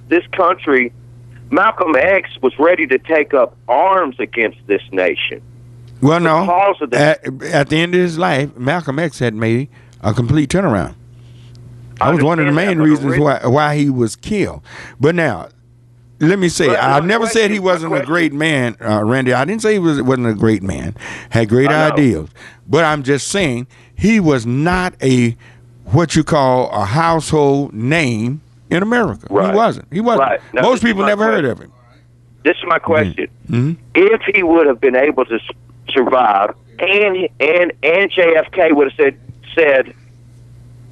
This country, Malcolm X was ready to take up arms against this nation. Well, no. At the end of his life, Malcolm X had made a complete turnaround. That was one of the main reasons why he was killed. But now, let me say, I never said he wasn't a great man, Randy. I didn't say he wasn't a great man. Had great ideals. But I'm just saying he was not what you call a household name in America. Right. He wasn't. Right. Now, most people never heard of him. This is my question. If he would have been able to survive, and JFK would have said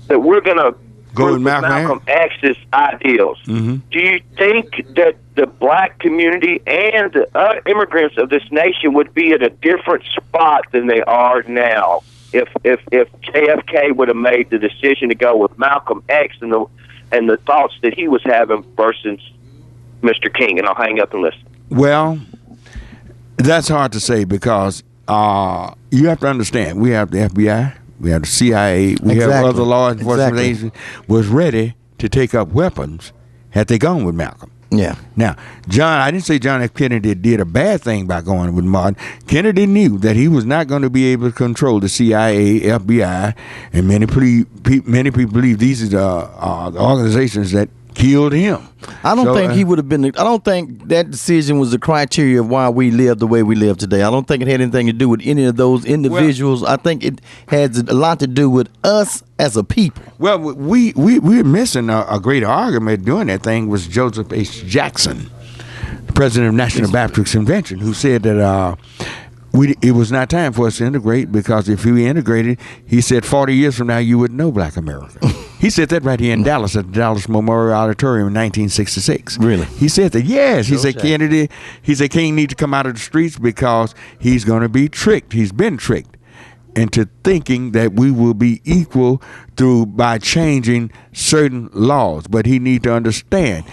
that we're going to go with Malcolm X's ideals, do you think that the black community and the immigrants of this nation would be at a different spot than they are now if JFK would have made the decision to go with Malcolm X and the thoughts that he was having versus Mr. King. And I'll hang up and listen. Well, that's hard to say because you have to understand, we have the FBI, we have the CIA, we have other law enforcement agencies was ready to take up weapons had they gone with Malcolm. Yeah. Now, I didn't say John F. Kennedy did a bad thing by going with Martin. Kennedy knew that he was not going to be able to control the CIA, FBI, and many people believe these are the organizations that killed him. I don't think he would have been. I don't think that decision was the criteria of why we live the way we live today. I don't think it had anything to do with any of those individuals. I think it has a lot to do with us as a people. Well, we're missing a great argument doing that thing was Joseph H. Jackson, the president of National Baptist Convention, who said that it was not time for us to integrate because if we integrated, he said 40 years from now you wouldn't know Black America. He said that right here in Dallas at the Dallas Memorial Auditorium in 1966. Really? He said that, yes. He said Kennedy, King need to come out of the streets because he's going to be tricked. He's been tricked into thinking that we will be equal by changing certain laws. But he need to understand,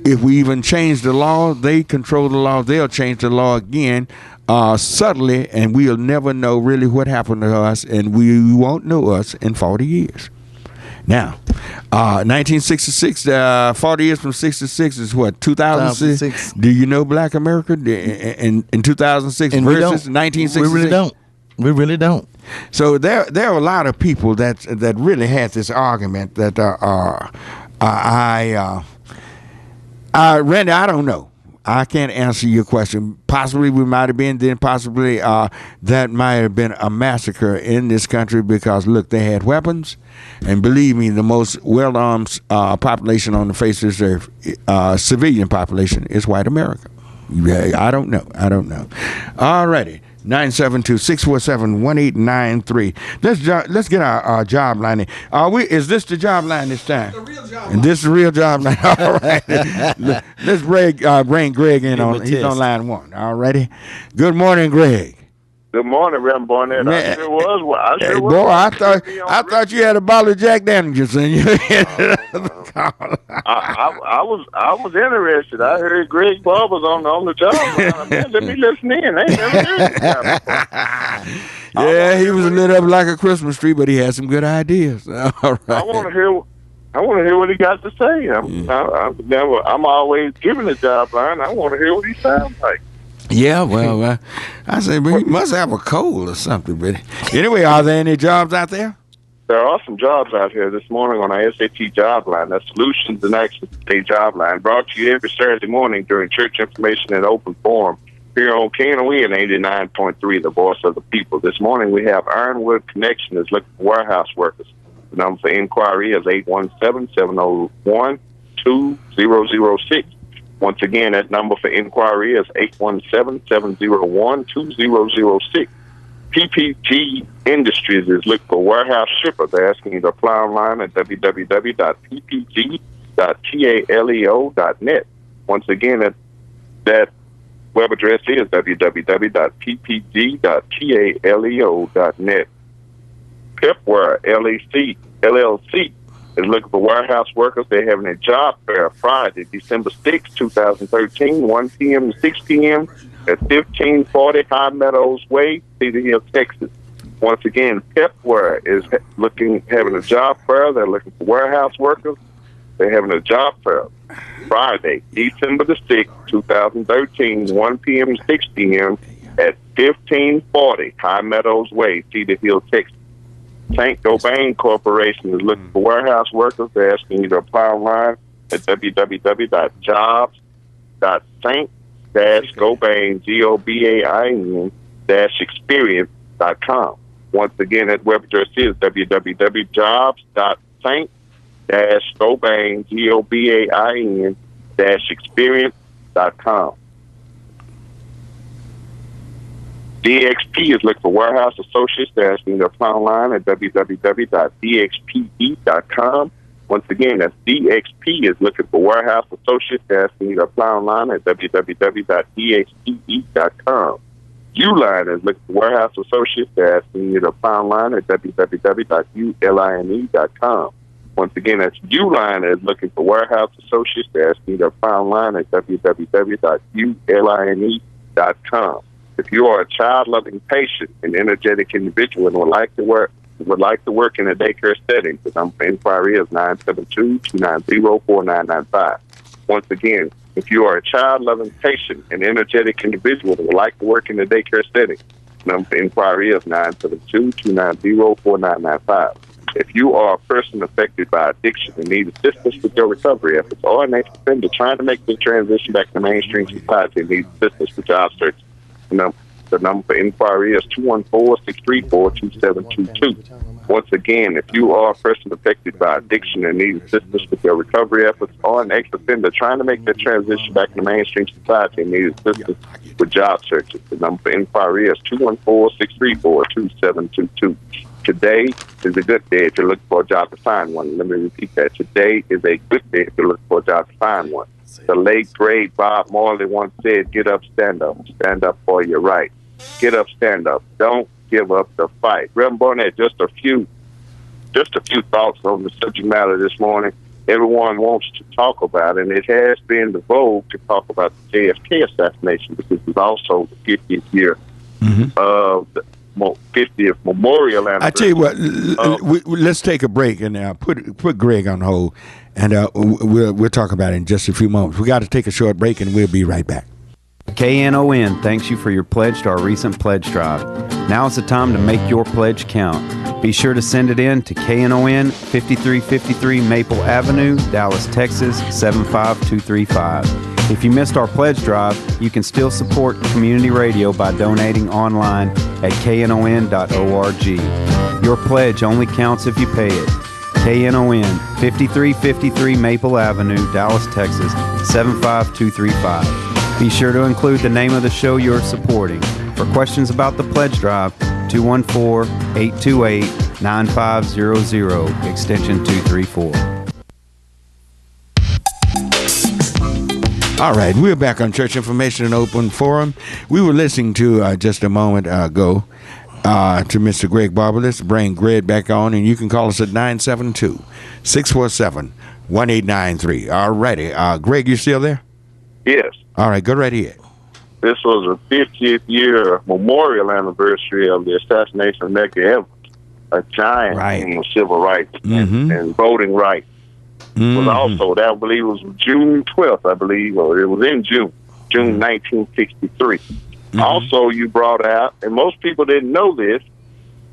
if we even change the law, they control the law, they'll change the law again subtly, and we'll never know really what happened to us, and we won't know us in 40 years. Now, 1966, 40 years from 66 is what, 2006? Do you know Black America in 2006 and versus 1966? We really don't. So there are a lot of people that really had this argument that Randy, I don't know. I can't answer your question. Possibly we might have been, then possibly that might have been a massacre in this country because, look, they had weapons. And believe me, the most well-armed population on the face of the earth, civilian population, is white America. I don't know. All righty. 972-647-1893. Let's get our job line in. Is this the job line this time? The real job line. This is the real job line. All right. Let's bring Greg in on. He's on line one. All righty. Good morning, Greg. Good morning, Reverend Barnett. I sure was. Boy, I thought you had a bottle of Jack Daniels in you. I was interested. I heard Greg Barber's on the job. Man, let me listen in. I ain't never heard that. Yeah, he was lit up like a Christmas tree, but he had some good ideas. All right. I want to hear what he got to say. I'm always giving the job line. I want to hear what he sounds like. Yeah, well, I said, but he must have a cold or something. But anyway, are there any jobs out there? There are some jobs out here this morning on our SAT job line. That's Solutions and Action Today job line, brought to you every Saturday morning during church information and open forum here on Knon 89.3, the voice of the people. This morning we have Ironwood Connection is looking for warehouse workers. The number for inquiry is 817-701-2006. Once again, that number for inquiry is 817-701-2006. PPG Industries is looking for warehouse shipper. They're asking you to apply online at www.ppg.taleo.net. Once again, that web address is www.ppg.taleo.net. Pipware LLC is looking for warehouse workers. They're having a job fair Friday, December 6, 2013, 1 p.m. to 6 p.m. at 1540 High Meadows Way, Cedar Hill, Texas. Once again, Pipware is having a job fair. They're looking for warehouse workers. They're having a job fair Friday, December the 6th, 2013, 1 p.m. to 6 p.m. at 1540 High Meadows Way, Cedar Hill, Texas. Tank Gobain Corporation is looking for warehouse workers. They're asking you to apply online at www.jobs.saint-gobain-experience.com. Once again, that web address is www.jobs.saint-gobain-experience.com. DXP is looking for warehouse associates. They're asking you to apply online at www.dxpe.com. Once again, that's DXP is looking for warehouse associates. They're asking you to apply online at www.dxpe.com. Uline is looking for warehouse associates. They're asking you to find line at www.uline.com. Once again, that's Uline is looking for warehouse associates. They're asking you to find line at www.uline.com. If you are a child-loving, patient, and energetic individual and would like to work in a daycare setting, the number for inquiry is 972-290-4995. Once again, if you are a child-loving, patient, and energetic individual and would like to work in a daycare setting, the number for inquiry is 972-290-4995. If you are a person affected by addiction and need assistance with your recovery efforts, or an ex-offender trying to make the transition back to mainstream society and needs assistance with job search, the number for inquiry is 214-634-2722. Once again, if you are a person affected by addiction and need assistance with your recovery efforts, or an ex-offender trying to make the transition back to mainstream society and need assistance with job searches, the number for inquiry is 214-634-2722. Today is a good day if you're looking for a job to find one. Let me repeat that. Today is a good day if you're looking for a job to find one. The late, great Bob Marley once said, get up, stand up for your right. Get up, stand up. Don't give up the fight. Reverend Barnett, just a few thoughts on the subject matter this morning. Everyone wants to talk about it, and it has been the vogue to talk about the JFK assassination because it's also the 50th year of the 50th memorial anniversary. I tell you what, let's take a break and put Greg on hold, and we'll talk about it in just a few moments. We got to take a short break, and we'll be right back. KNON thanks you for your pledge to our recent pledge drive. Now is the time to make your pledge count. Be sure to send it in to KNON 5353 Maple Avenue, Dallas, Texas 75235. If you missed our pledge drive, you can still support community radio by donating online at knon.org. Your pledge only counts if you pay it. KNON 5353 Maple Avenue, Dallas, Texas 75235. Be sure to include the name of the show you're supporting. For questions about the pledge drive, 214-828-9500, extension 234. All right, we're back on Church Information and Open Forum. We were listening to just a moment ago to Mr. Greg Barber. Let's bring Greg back on, and you can call us at 972-647-1893. All righty. Greg, you still there? Yes. All right, go right ahead. This was a 50th year memorial anniversary of the assassination of Medgar Evers, a giant in civil rights and voting rights. Was also, I believe it was June 12th, I believe, or it was in June 1963. Also, you brought out, and most people didn't know this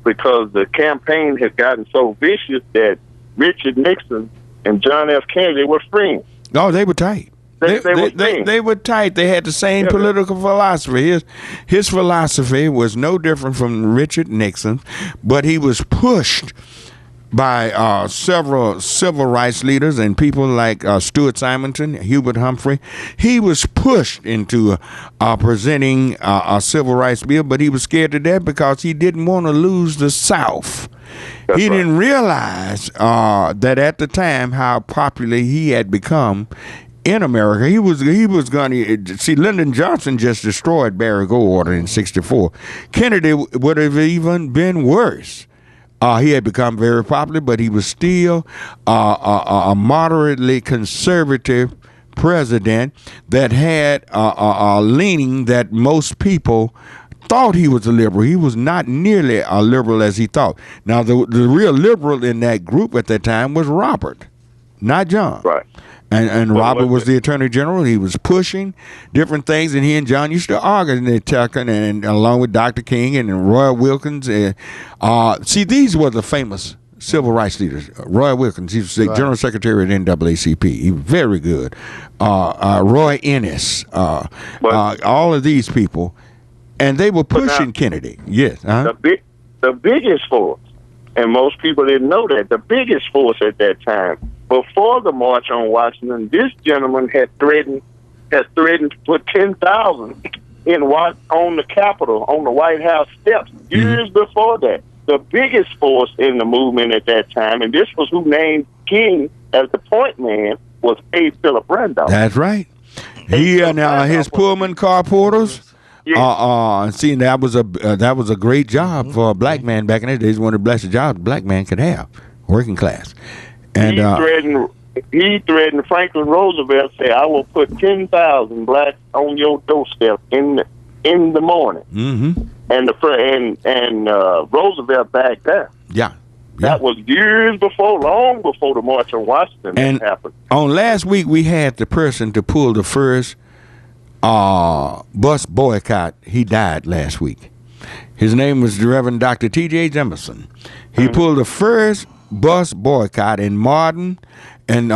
because the campaign had gotten so vicious that Richard Nixon and John F. Kennedy were friends. No, they were tight. They were tight. They had the same political philosophy. His philosophy was no different from Richard Nixon, but he was pushed by several civil rights leaders and people like Stuart Simonton, Hubert Humphrey. He was pushed into presenting a civil rights bill, but he was scared to death because he didn't want to lose the South. He didn't realize that at the time how popular he had become in America. He was going to see. Lyndon Johnson just destroyed Barry Goldwater in '64. Kennedy would have even been worse. He had become very popular, but he was still a moderately conservative president that had a leaning that most people thought he was a liberal. He was not nearly a liberal as he thought. Now, the real liberal in that group at that time was Robert, not John. Right. And Robert was the attorney general. He was pushing different things, and he and John used to argue, and along with Dr. King and Roy Wilkins. See, these were the famous civil rights leaders. Roy Wilkins, he was the general secretary at NAACP. He was very good. Roy Ennis, all of these people, and they were pushing Kennedy. Yes. The biggest force, and most people didn't know that, the biggest force at that time, before the March on Washington, this gentleman had threatened to put 10,000 on the Capitol, on the White House steps, years before that. The biggest force in the movement at that time, and this was who named King as the point man, was A. Philip Randolph. That's right. He and his Pullman car porters See, that was a great job for a black man back in the days. One of the blessed jobs a black man could have, working class. And he threatened Franklin Roosevelt, say, "I will put 10,000 blacks on your doorstep in the morning." Mm-hmm. And Roosevelt backed down. Yeah. That was years before, long before the March on Washington happened. On last week, we had the person to pull the first bus boycott. He died last week. His name was the Reverend Dr. T.J. Jemison. He pulled the first bus boycott in Martin, and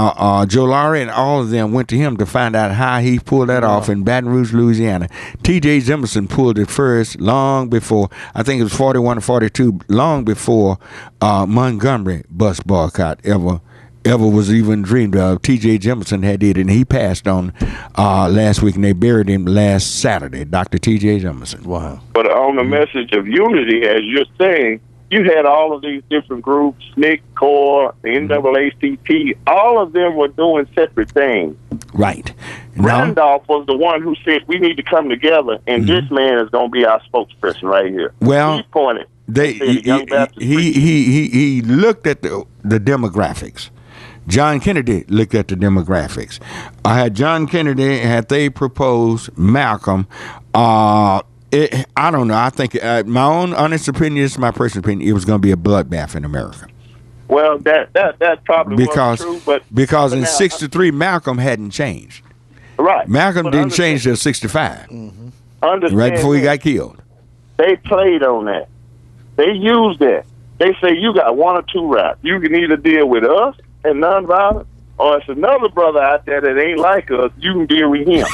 Joe Laurie and all of them went to him to find out how he pulled that off in Baton Rouge, Louisiana. T.J. Jemison pulled it first long before, I think it was 41 or 42, long before Montgomery bus boycott ever was even dreamed of. T.J. Jemison had did it, and he passed on last week, and they buried him last Saturday, Dr. T.J. Jemison. Wow. But on the message of unity, as you're saying, you had all of these different groups, SNCC, CORE, the NAACP, all of them were doing separate things. Right. Randolph was the one who said, we need to come together, and this man is going to be our spokesperson right here. Well, he pointed. He looked at the demographics. John Kennedy looked at the demographics. Had John Kennedy, had they proposed Malcolm, I don't know. I think my own honest opinion, is my personal opinion, it was going to be a bloodbath in America. Well, that probably was true. Because in 63, Malcolm hadn't changed. Right. Malcolm didn't change till 65. Understand right before he got killed. They played on that. They used that. They say you got one or two routes. You can either deal with us and nonviolent, or it's another brother out there that ain't like us, you can deal with him.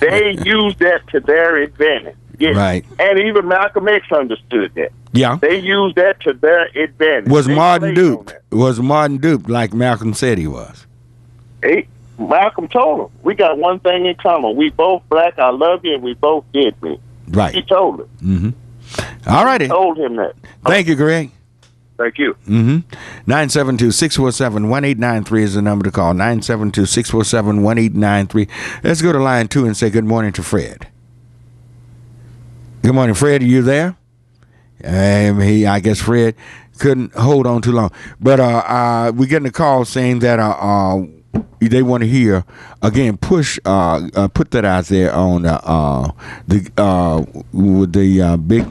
They used that to their advantage. Yes. Right. And even Malcolm X understood that. Yeah. They used that to their advantage. Was Martin duped like Malcolm said he was? Malcolm told him, we got one thing in common. We both black, I love you, and we both did me. Right. He told him. Mm-hmm. All righty. He told him that. Thank you, Greg. Thank you. 972-647-1893 is the number to call. 972-647-1893. Let's go to line 2 and say good morning to Fred. Good morning, Fred. Are you there? I guess Fred couldn't hold on too long. But we're getting a call saying that they want to hear again. Put that out there on the big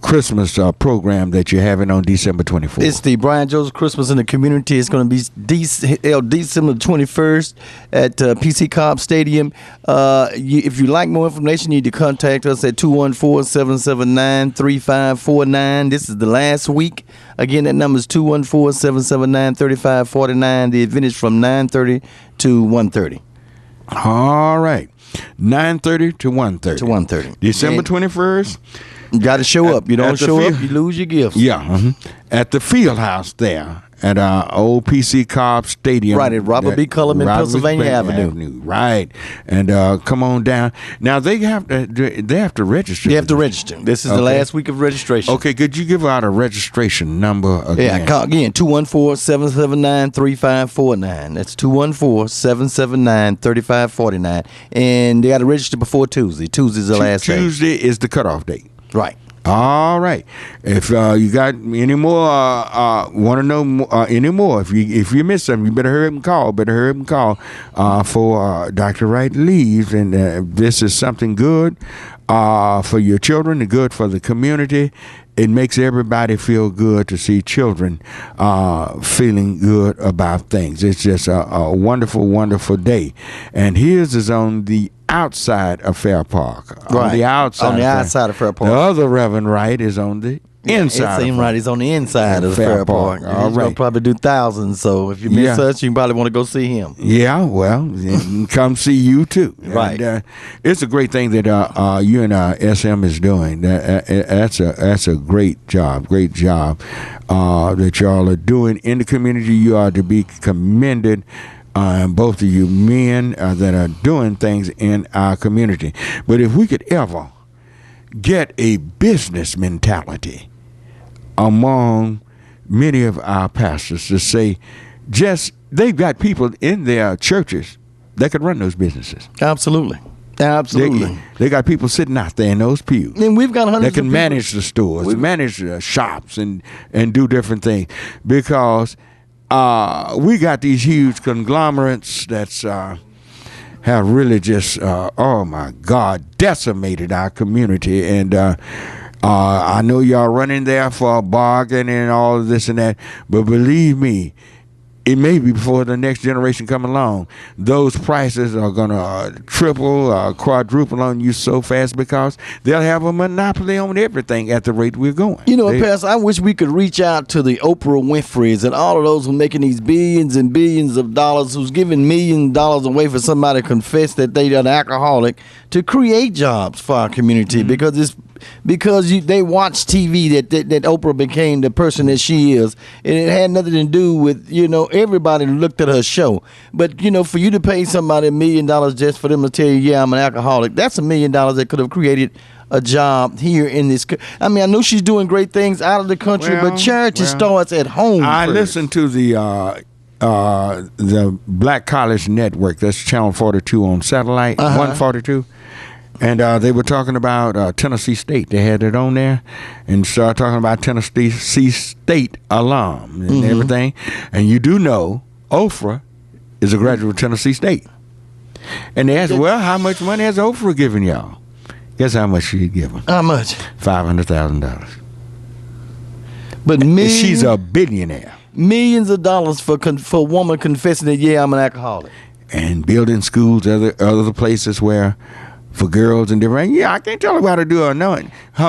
Christmas program that you're having on December 24th. It's the Brian Joseph Christmas in the Community. It's going to be December 21st at PC Cobb Stadium. If you'd like more information, you need to contact us at 214-779-3549. This is the last week. Again, that number is 214-779-3549. The event is from 9:30 to 1:30. All right. 9:30 to 1:30. To 1:30. December 21st. You got to show up. You don't show up, you lose your gifts. Yeah. At the field house there at old PC Cobb Stadium. Right, at Robert B. Cullum in Pennsylvania Avenue. Right. And come on down. Now, they have to register. You have to register. This is the last week of registration. Okay, could you give out a registration number again? Yeah, call again, 214-779-3549. That's 214-779-3549. And they got to register before Tuesday. Tuesday's the last day. Tuesday is the cutoff date. Right. All right. If you got any more, want to know any more, if you miss something, you better hurry up and call. For Dr. Wright leaves, and this is something good for your children and good for the community. It makes everybody feel good to see children feeling good about things. It's just a wonderful, wonderful day. And his is on the outside of Fair Park. Right. On the outside of Fair Park. The other Reverend Wright is on the inside. It's right. He's on the inside of the Fair Park. All He's going to probably do thousands. So if you miss us, you probably want to go see him. Yeah, well, come see you too. Right. And, it's a great thing that you and SM is doing. That's a great job. Great job that y'all are doing in the community. You are to be commended. Both of you men that are doing things in our community. But if we could ever get a business mentality among many of our pastors to say, they've got people in their churches that could run those businesses. Absolutely. Absolutely. They got people sitting out there in those pews. And we've got hundreds that can of people. manage the stores, manage the shops, and do different things. Because we got these huge conglomerates that's have really just, oh my God, decimated our community. And I know y'all running there for a bargain and all of this and that, but believe me, it may be before the next generation come along, those prices are going to triple, quadruple on you so fast because they'll have a monopoly on everything at the rate we're going. You know, Pastor, I wish we could reach out to the Oprah Winfreys and all of those who are making these billions and billions of dollars, who's giving $millions away for somebody to confess that they are an alcoholic, to create jobs for our community because they watch TV that Oprah became the person that she is, and it had nothing to do with, everybody looked at her show. But for you to pay somebody $1 million just for them to tell you, yeah, I'm an alcoholic, that's $1 million that could have created a job here in this. I mean, I know she's doing great things out of the country, but charity starts at home. I first. listened to the Black College Network. That's Channel 42 on satellite, 142. And they were talking about Tennessee State. They had it on there, and started talking about Tennessee State alum and everything. And you do know Oprah is a graduate of Tennessee State. And they asked, well, how much money has Oprah given y'all? Guess how much she given? How much? $500,000. But she's a billionaire. Millions of dollars for a woman confessing that, yeah, I'm an alcoholic. And building schools, other places where for girls and different. Yeah, I can't tell her how to do her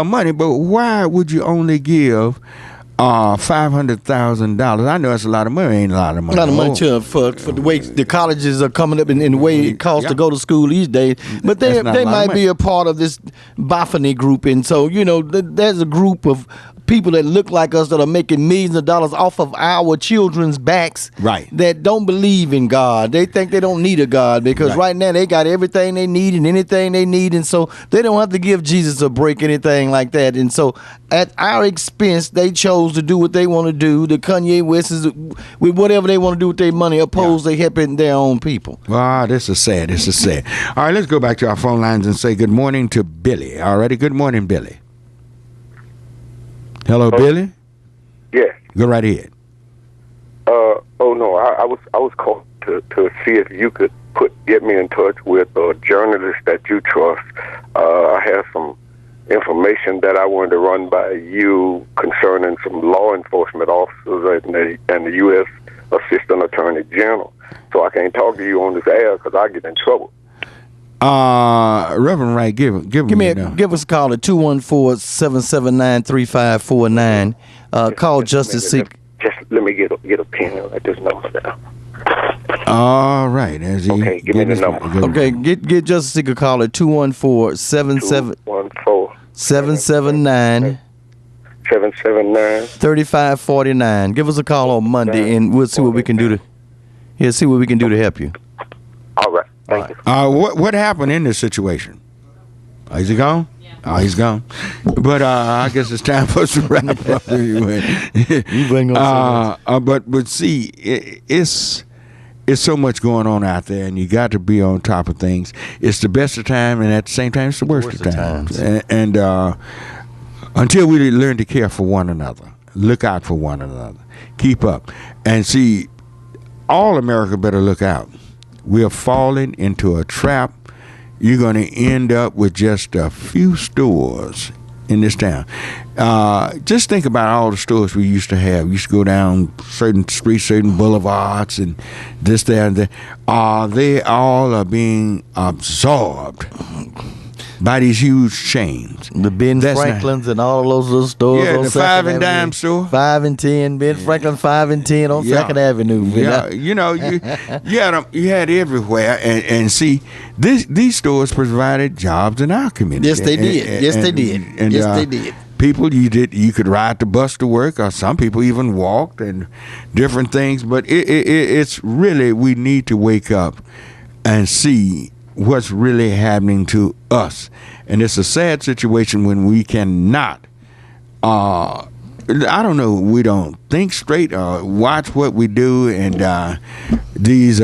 money, but why would you only give $500,000? I know it's a lot of money. Ain't a lot of money. A lot of money for the way the colleges are coming up and the way it costs to go to school these days. But they might be a part of this Bafany group, and so there's a group of people that look like us that are making millions of dollars off of our children's backs, right? That don't believe in God. They think they don't need a God because right now they got everything they need and anything they need, and so they don't have to give Jesus a break, anything like that. And so at our expense, they chose to do what they want to do. The Kanye West is with whatever they want to do with their money, opposed they helping their own people. Wow, this is sad. This is sad. All right, let's go back to our phone lines and say good morning to Billy. All righty, good morning, Billy. Hello, Billy. Yes. Go right ahead. I was called to see if you could get me in touch with a journalist that you trust. I have some information that I wanted to run by you concerning some law enforcement officers and the U.S. Assistant Attorney General. So I can't talk to you on this air because I get in trouble. Reverend Wright, give us a call at 214-779-3549. Call Justice Seeker. Just let me get a pen and write this number down. All right. Okay, give me the number. Okay, get Justice Seeker call at 214-779 3549. Give us a call on Monday and we'll see what we can do to help you. All right. Thank you. What happened in this situation? Is he gone? Yeah. Oh, he's gone. But I guess it's time for us to wrap up anyway. But see, it's so much going on out there, and you got to be on top of things. It's the best of time, and at the same time, it's the worst of times. And until we learn to care for one another, look out for one another, keep up, and see, all America better look out. We are falling into a trap. You're going to end up with just a few stores in this town. Just think about all the stores we used to have. We used to go down certain streets, certain boulevards, and this, that, and that. They all are being absorbed by these huge chains. The Ben Franklin's and all of those little stores. Yeah, on the 5 and dime store. 5 and 10. Ben Franklin 5 and 10 on 2nd Avenue. Yeah, you had everywhere, and see, these stores provided jobs in our community. Yes, they did. Yes, they did. People, you could ride the bus to work, or some people even walked and different things. But it's really, we need to wake up and see what's really happening to us. And it's a sad situation when we cannot I don't know, we don't think straight or watch what we do, and these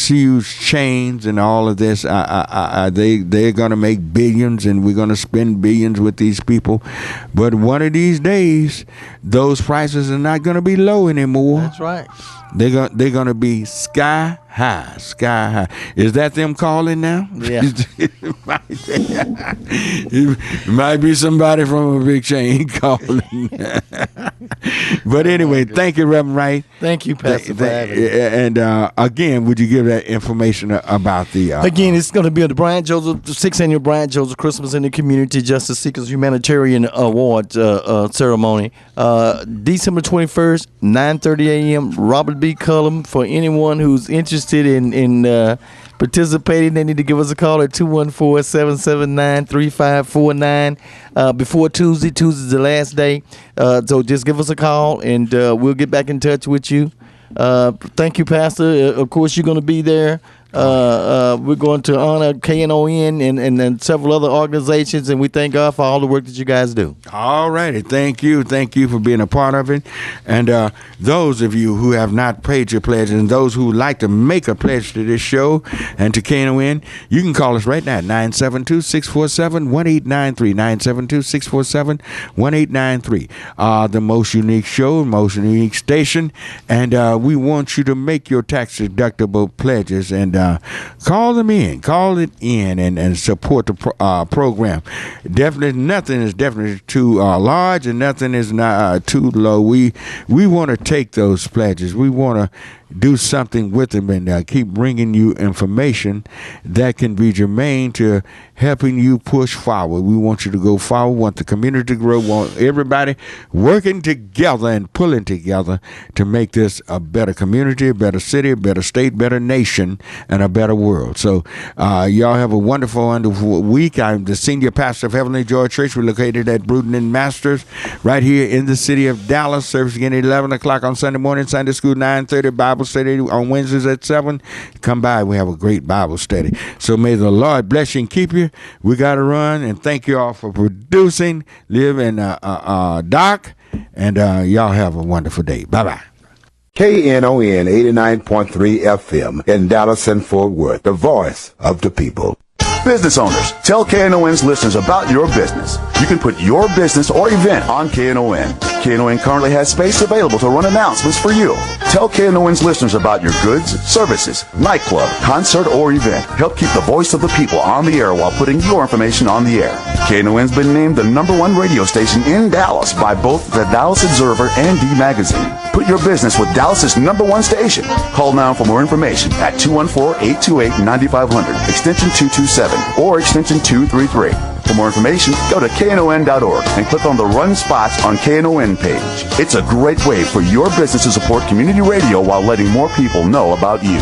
huge chains and all of this, they're going to make billions, and we're going to spend billions with these people. But one of these days, those prices are not going to be low anymore. That's right. They're going to be sky high. Is that them calling now? Yeah. It might be somebody from a big chain calling. But anyway, thank you, Reverend Wright. Thank you, Pastor. And again, would you give that information about the... Again, it's going to be at the Brian Joseph, the 6th Annual Brian Joseph Christmas in the Community Justice Seekers Humanitarian Award ceremony. December 21st, 9:30 a.m., Robert B. Cullum. For anyone who's interested in participating, they need to give us a call at 214-779-3549 before Tuesday. Tuesday's the last day. So just give us a call, and we'll get back in touch with you. Thank you, Pastor. Of course, you're going to be there. We're going to honor KNON and several other organizations, and we thank God for all the work that you guys do. All righty. Thank you for being a part of it. And those of you who have not paid your pledge, and those who would like to make a pledge to this show and to KNON, you can call us right now at 972-647-1893, 972-647-1893. The most unique show, most unique station, and we want you to make your tax-deductible pledges, and call it in and support the program. Definitely, nothing is definitely too large, and nothing is not too low. We want to take those pledges. We want to do something with them, and keep bringing you information that can be germane to helping you push forward. We want you to go forward, want the community to grow, want everybody working together and pulling together to make this a better community, a better city, a better state, better nation, and a better world. So y'all have a wonderful week. I'm the senior pastor of Heavenly Joy Church. We're located at Bruton and Masters right here in the city of Dallas. Service again at 11 o'clock on Sunday morning, Sunday school 9:30, Bible study on Wednesdays at 7. Come by. We have a great Bible study. So may the Lord bless you and keep you. We got to run, and thank you all for producing. Live in Doc, and y'all have a wonderful day. Bye-bye. KNON 89.3 FM in Dallas and Fort Worth, the voice of the people. Business owners, tell KNON's listeners about your business. You can put your business or event on KNON. KNON currently has space available to run announcements for you. Tell KNON's listeners about your goods, services, nightclub, concert, or event. Help keep the voice of the people on the air while putting your information on the air. KNON's been named the #1 radio station in Dallas by both the Dallas Observer and D Magazine. Put your business with Dallas's #1 station. Call now for more information at 214-828-9500, extension 227, or extension 233. For more information, go to KNON.org and click on the Run Spots on KNON page. It's a great way for your business to support community radio while letting more people know about you.